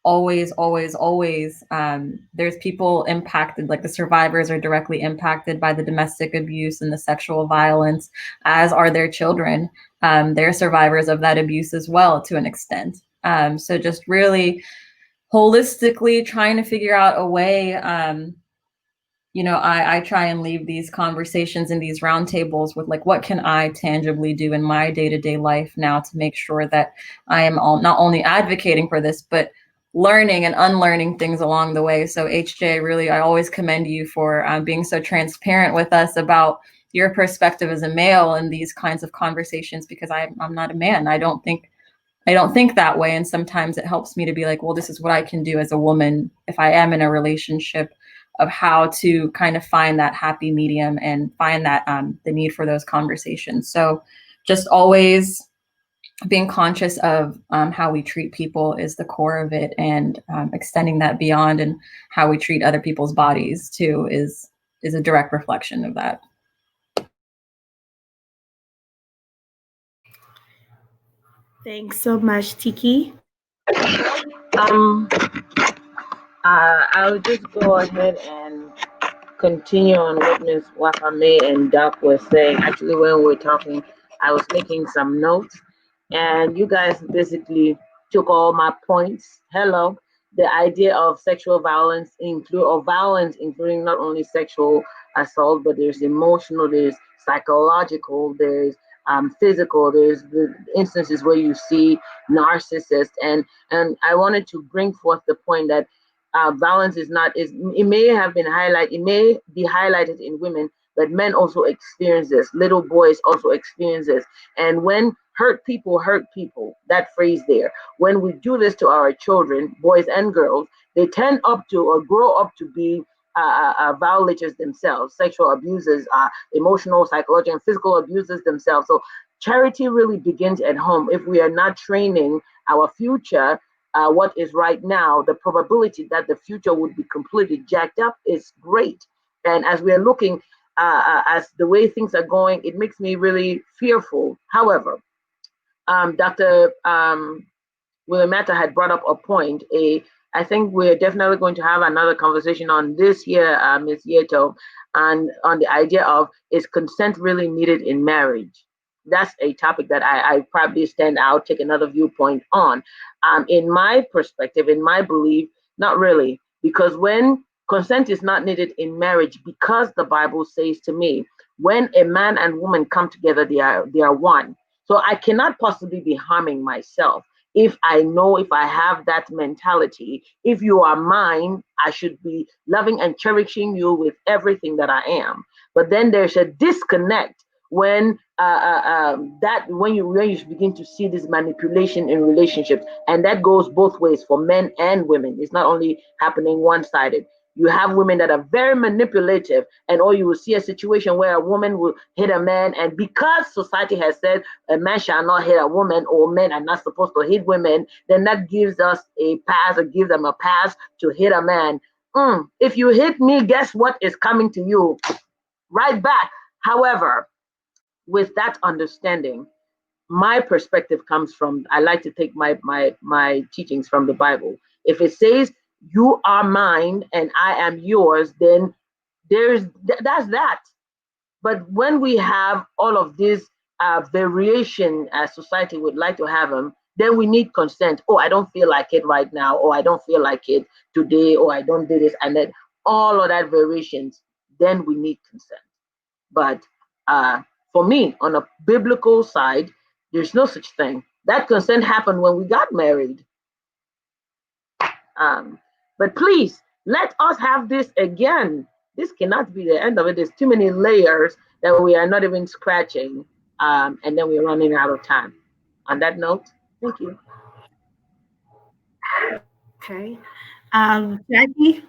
always, always, always, there's people impacted, like the survivors are directly impacted by the domestic abuse and the sexual violence, as are their children. They're survivors of that abuse as well, to an extent. So just really holistically trying to figure out a way, I try and leave these conversations and these roundtables with, like, what can I tangibly do in my day-to-day life now to make sure that I am not only advocating for this, but learning and unlearning things along the way. So HJ, really, I always commend you for being so transparent with us about your perspective as a male in these kinds of conversations, because I'm not a man. I don't think that way. And sometimes it helps me to be like, well, this is what I can do as a woman if I am in a relationship, of how to kind of find that happy medium and find that the need for those conversations. So just always being conscious of how we treat people is the core of it, and extending that beyond, and how we treat other people's bodies too is a direct reflection of that. Thanks so much, Tiki. Um, I'll just go ahead and continue on what Ms. Wakame and Doc were saying. Actually, when we were talking, I was making some notes, and you guys basically took all my points. Hello. The idea of sexual violence including not only sexual assault, but there's emotional, there's psychological, there's physical, there's the instances where you see narcissists, and I wanted to bring forth the point that violence is not is it may have been highlighted, it may be highlighted in women, but men also experience this. Little boys also experience this, and when hurt people, that phrase there, when we do this to our children, boys and girls, they tend up to or grow up to be violators themselves, sexual abusers, emotional, psychological, and physical abusers themselves. So charity really begins at home. If we are not training our future, what is right now, the probability that the future would be completely jacked up is great. And as we are looking as the way things are going, it makes me really fearful. However, Dr. Williametta had brought up a point. I think we're definitely going to have another conversation on this here, Ms. Yeto, and on the idea of, is consent really needed in marriage? That's a topic that I probably stand out, take another viewpoint on. In my perspective, in my belief, not really, because when consent is not needed in marriage, because the Bible says to me, when a man and woman come together, they are one. So I cannot possibly be harming myself if I know, if I have that mentality. If you are mine, I should be loving and cherishing you with everything that I am. But then there's a disconnect when when you begin to see this manipulation in relationships, and that goes both ways for men and women. It's not only happening one-sided. You have women that are very manipulative, and or you will see a situation where a woman will hit a man, and because society has said a man shall not hit a woman, or men are not supposed to hit women, then that gives us a pass, or gives them a pass to hit a man. If you hit me, guess what is coming to you? Right back. However, with that understanding, my perspective comes from, I like to take my teachings from the Bible. If it says you are mine and I am yours, then that's that. But when we have all of this variation as society would like to have them, then we need consent. Oh, I don't feel like it right now, or I don't feel like it today, or I don't do this, and then all of that variations, then we need consent. But uh, for me, on a biblical side, there's no such thing. That consent happened when we got married. Um, but please, let us have this again. This cannot be the end of it. There's too many layers that we are not even scratching, and then we're running out of time. On that note, thank you. Okay. Jackie?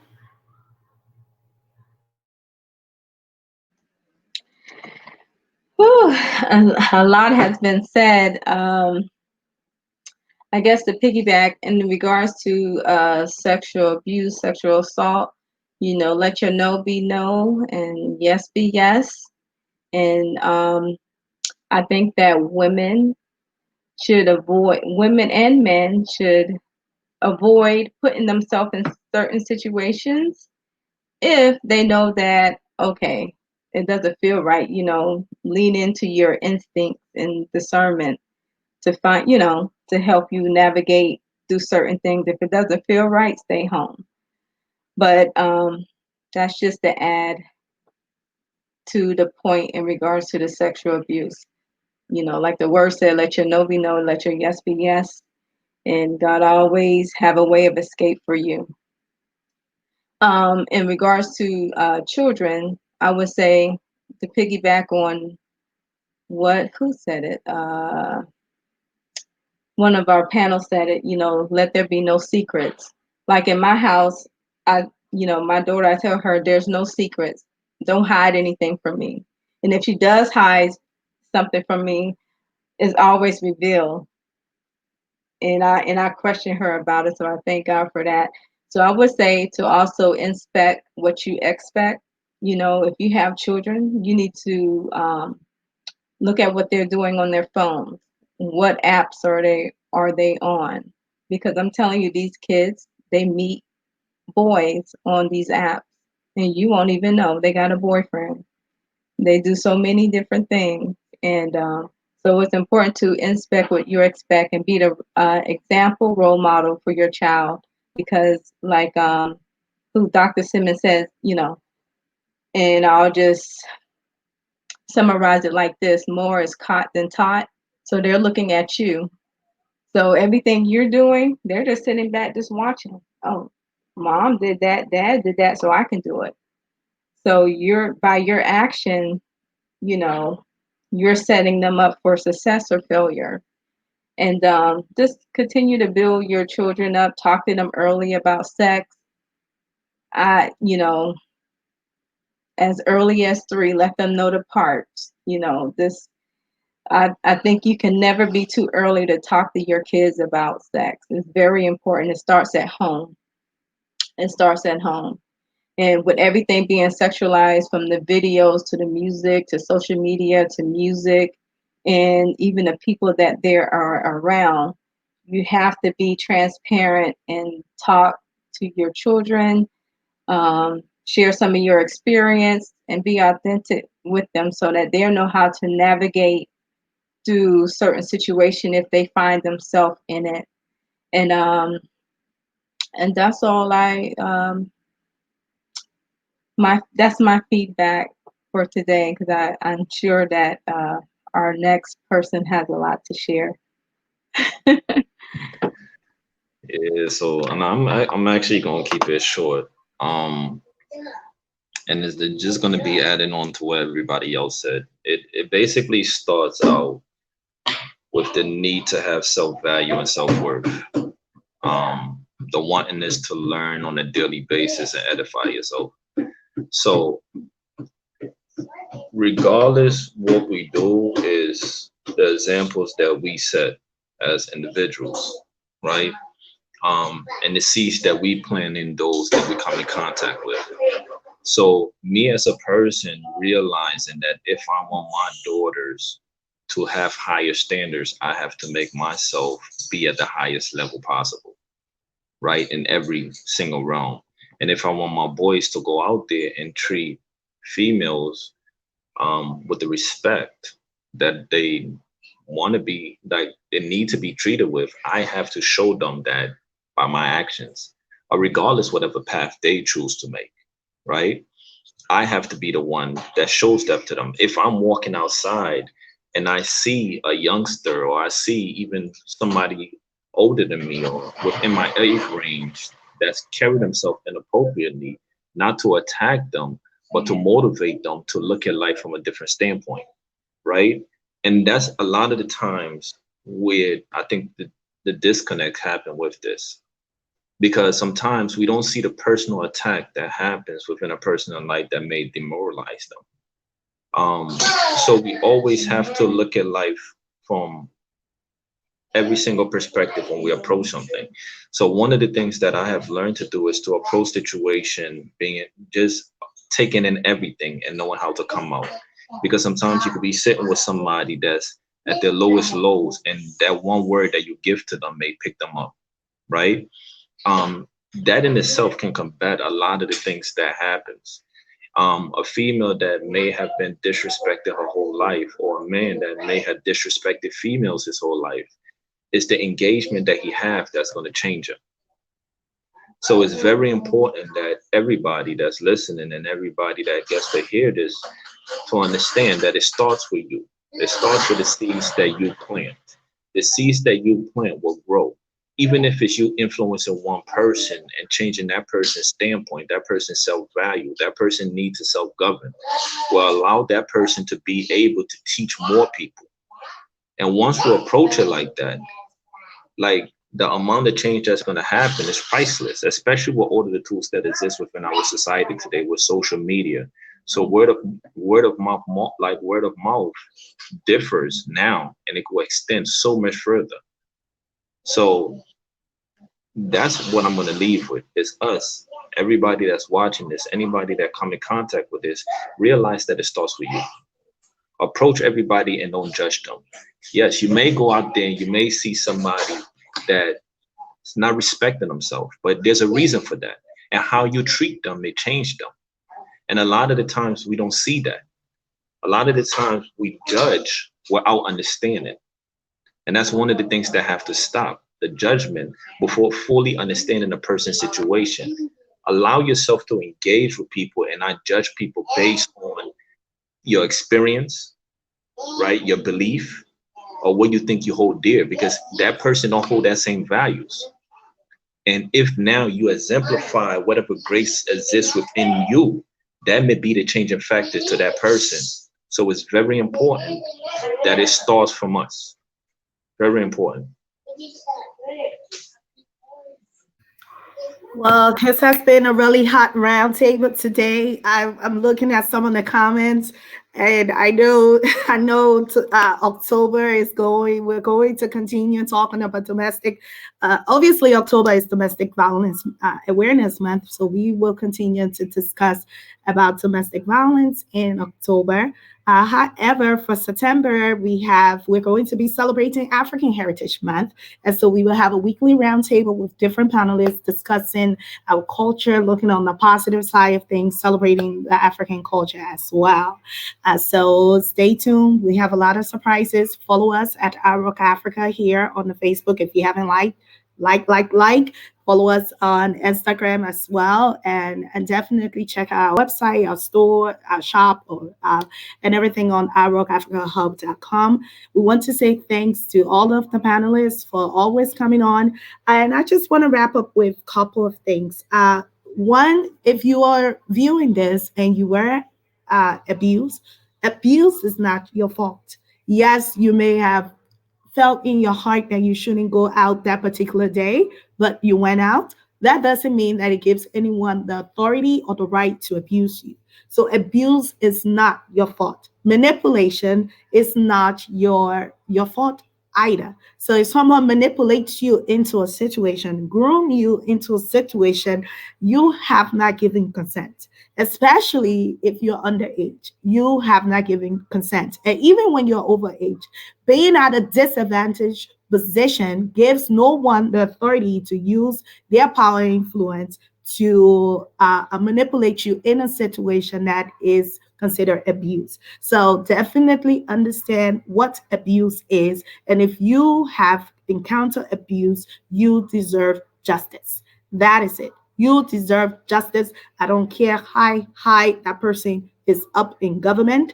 Whew, a lot has been said. I guess to piggyback in regards to sexual abuse, sexual assault, let your no be no and yes be yes. And I think that women and men should avoid putting themselves in certain situations if they know that, okay, it doesn't feel right. Lean into your instincts and discernment to find, to help you navigate through certain things. If it doesn't feel right, stay home. But that's just to add to the point in regards to the sexual abuse. Like the word said, let your no be no, let your yes be yes. And God always have a way of escape for you. In regards to children, I would say, to piggyback on who said it? One of our panel said it, let there be no secrets. Like in my house, my daughter, I tell her there's no secrets. Don't hide anything from me. And if she does hide something from me, it's always revealed. And I question her about it. So I thank God for that. So I would say to also inspect what you expect. If you have children, you need to look at what they're doing on their phones. What apps are they on? Because I'm telling you, these kids, they meet boys on these apps, and you won't even know they got a boyfriend. They do so many different things, and so it's important to inspect what you expect and be the example role model for your child. Because, like who Dr. Simmons says, and I'll just summarize it like this: more is caught than taught. So they're looking at you. So everything you're doing, they're just sitting back, just watching. Oh, mom did that, dad did that, so I can do it. So you're by your action, you know, you're setting them up for success or failure. And just continue to build your children up. Talk to them early about sex. You know, as early as 3, let them know the parts. You know, this. I think you can never be too early to talk to your kids about sex. It's very important. It starts at home. It starts at home. And with everything being sexualized, from the videos to the music to social media to music, and even the people that there are around, you have to be transparent and talk to your children, share some of your experience, and be authentic with them so that they know how to navigate through certain situation if they find themselves in it. And that's all that's my feedback for today, because I'm sure that our next person has a lot to share. Yeah, so and I'm actually gonna keep it short. Um, and it's just gonna be adding on to what everybody else said. It basically starts out with the need to have self value and self worth. The wanting is to learn on a daily basis and edify yourself. So regardless, what we do is the examples that we set as individuals, right? And the seeds that we plant in those that we come in contact with. So me as a person realizing that if I want my daughters to have higher standards, I have to make myself be at the highest level possible, right? In every single realm. And if I want my boys to go out there and treat females with the respect that they want to be, like they need to be treated with, I have to show them that by my actions, regardless whatever path they choose to make, right? I have to be the one that shows that to them. If I'm walking outside and I see a youngster or I see even somebody older than me or within my age range that's carrying themselves inappropriately, not to attack them, but to motivate them to look at life from a different standpoint, right? And that's a lot of the times where I think the disconnect happen with this, because sometimes we don't see the personal attack that happens within a personal life that may demoralize them. So we always have to look at life from every single perspective when we approach something. So one of the things that I have learned to do is to approach situation being just taking in everything and knowing how to come out. Because sometimes you could be sitting with somebody that's at their lowest lows, and that one word that you give to them may pick them up, right? That in itself can combat a lot of the things that happens. A female that may have been disrespected her whole life, or a man that may have disrespected females his whole life, it's the engagement that he have that's going to change him. So it's very important that everybody that's listening and everybody that gets to hear this to understand that it starts with you. It starts with the seeds that you plant. The seeds that you plant will grow. Even if it's you influencing one person and changing that person's standpoint, that person's self-value, that person needs to self-govern, will allow that person to be able to teach more people. And once you approach it like that, like the amount of change that's going to happen is priceless, especially with all of the tools that exist within our society today with social media. So word of mouth differs now, and it will extend so much further. So that's what I'm going to leave with is us, everybody that's watching this, anybody that come in contact with this, realize that it starts with you. Approach everybody and don't judge them. Yes, you may go out there and you may see somebody that is not respecting themselves, but there's a reason for that. And how you treat them may change them. And a lot of the times we don't see that. A lot of the times we judge without understanding. And that's one of the things that have to stop, the judgment, before fully understanding a person's situation. Allow yourself to engage with people and not judge people based on your experience, right? Your belief, or what you think you hold dear, because that person don't hold that same values. And if now you exemplify whatever grace exists within you, that may be the changing factor to that person. So it's very important that it starts from us. Very important. Well, this has been a really hot roundtable today. I'm looking at some of the comments, and I know October is going. We're going to continue talking about domestic. Obviously, October is Domestic Violence Awareness Month, so we will continue to discuss about domestic violence in October. However, for September, we're going to be celebrating African Heritage Month, and so we will have a weekly roundtable with different panelists discussing our culture, looking on the positive side of things, celebrating the African culture as well. So stay tuned. We have a lot of surprises. Follow us at Outlook Africa here on the Facebook. If you haven't like. Follow us on Instagram as well, and definitely check out our website, our store, our shop, and everything on iRockAfricaHub.com. We want to say thanks to all of the panelists for always coming on. And I just want to wrap up with a couple of things. One, if you are viewing this and you were abused, abuse is not your fault. Yes, you may have felt in your heart that you shouldn't go out that particular day, but you went out. That doesn't mean that it gives anyone the authority or the right to abuse you. So abuse is not your fault. Manipulation is not your fault either. So if someone manipulates you into a situation, groom you into a situation, you have not given consent. Especially if you're underage, you have not given consent. And even when you're overage, being at a disadvantaged position gives no one the authority to use their power and influence to manipulate you in a situation that is considered abuse. So definitely understand what abuse is. And if you have encountered abuse, you deserve justice. That is it. You deserve justice. I don't care how high that person is up in government.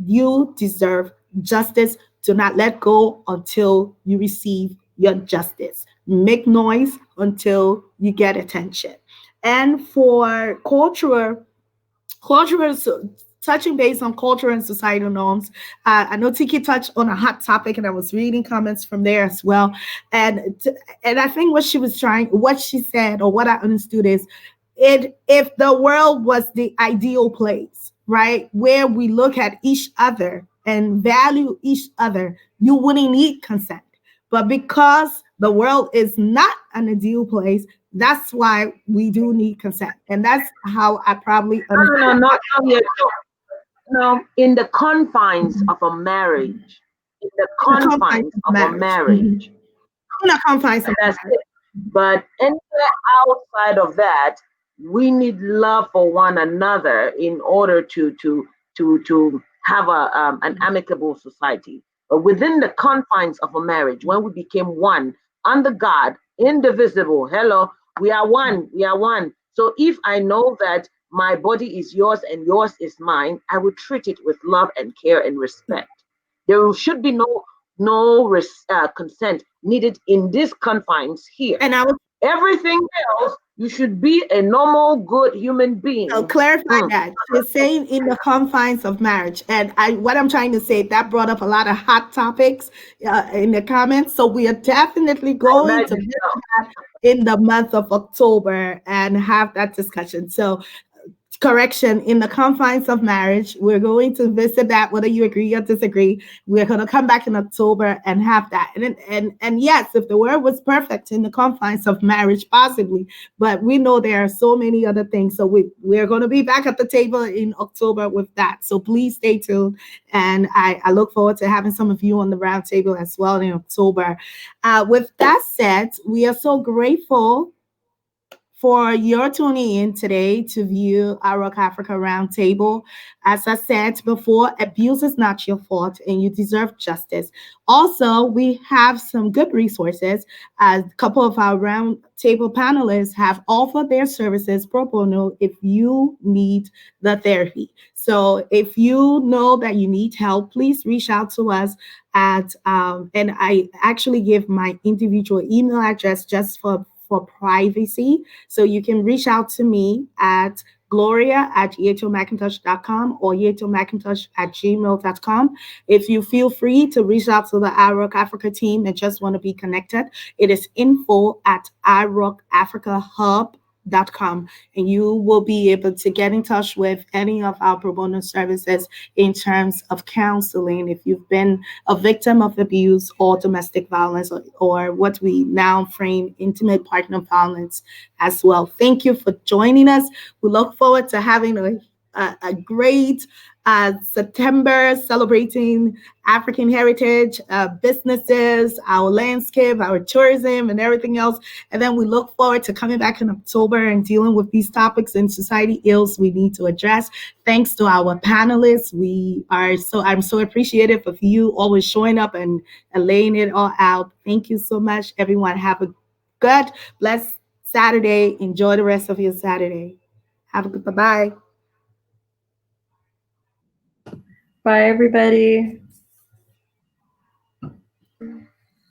You deserve justice. Do not let go until you receive your justice. Make noise until you get attention. And for cultural touching base on culture and societal norms. I know Tiki touched on a hot topic, and I was reading comments from there as well. And I think what she said, or what I understood is, if the world was the ideal place, right, where we look at each other and value each other, you wouldn't need consent. But because the world is not an ideal place, that's why we do need consent. And that's how I probably No, no, understand. no, not yet. No, in the confines of a marriage, in the In the confines confines of of a marriage. marriage, In the confines of that's marriage. it. But anywhere outside of that, we need love for one another in order to have an amicable society. But within the confines of a marriage, when we became one under God, indivisible, hello, we are one, we are one. So if I know that my body is yours and yours is mine, I will treat it with love and care and respect. There should be no consent needed in these confines here. And I was Everything else, you should be a normal, good human I'll being. clarify Mm. that. She's saying in the confines of marriage. And what I'm trying to say, that brought up a lot of hot topics in the comments. So we are definitely I going to imagine visit so. that in the month of October and have that discussion. So correction, in the confines of marriage, we're going to visit that whether you agree or disagree. We're going to come back in October and have that. And yes, if the world was perfect in the confines of marriage, possibly, but we know there are so many other things. So we're going to be back at the table in October with that. So please stay tuned, and I look forward to having some of you on the round table as well in October. With that said, we are so grateful for your tuning in today to view our Rock Africa Roundtable. As I said before, abuse is not your fault and you deserve justice. Also, we have some good resources. A couple of our roundtable panelists have offered their services pro bono if you need the therapy. So if you know that you need help, please reach out to us at and I actually give my individual email address just for privacy. So you can reach out to me at gloria@yetomacintosh.com or yetomacintosh@gmail.com. If you feel free to reach out to the iRock Africa team and just want to be connected, it is info@irockafricahub.com, and you will be able to get in touch with any of our pro bono services in terms of counseling if you've been a victim of abuse or domestic violence, or what we now frame intimate partner violence as well. Thank you for joining us. We look forward to having a great September, celebrating African heritage, businesses, our landscape, our tourism, and everything else. And then we look forward to coming back in October and dealing with these topics and society ills we need to address. Thanks to our panelists. I'm so appreciative of you always showing up and laying it all out. Thank you so much, everyone. Have a good, blessed Saturday. Enjoy the rest of your Saturday. Have a good bye-bye. Bye, everybody.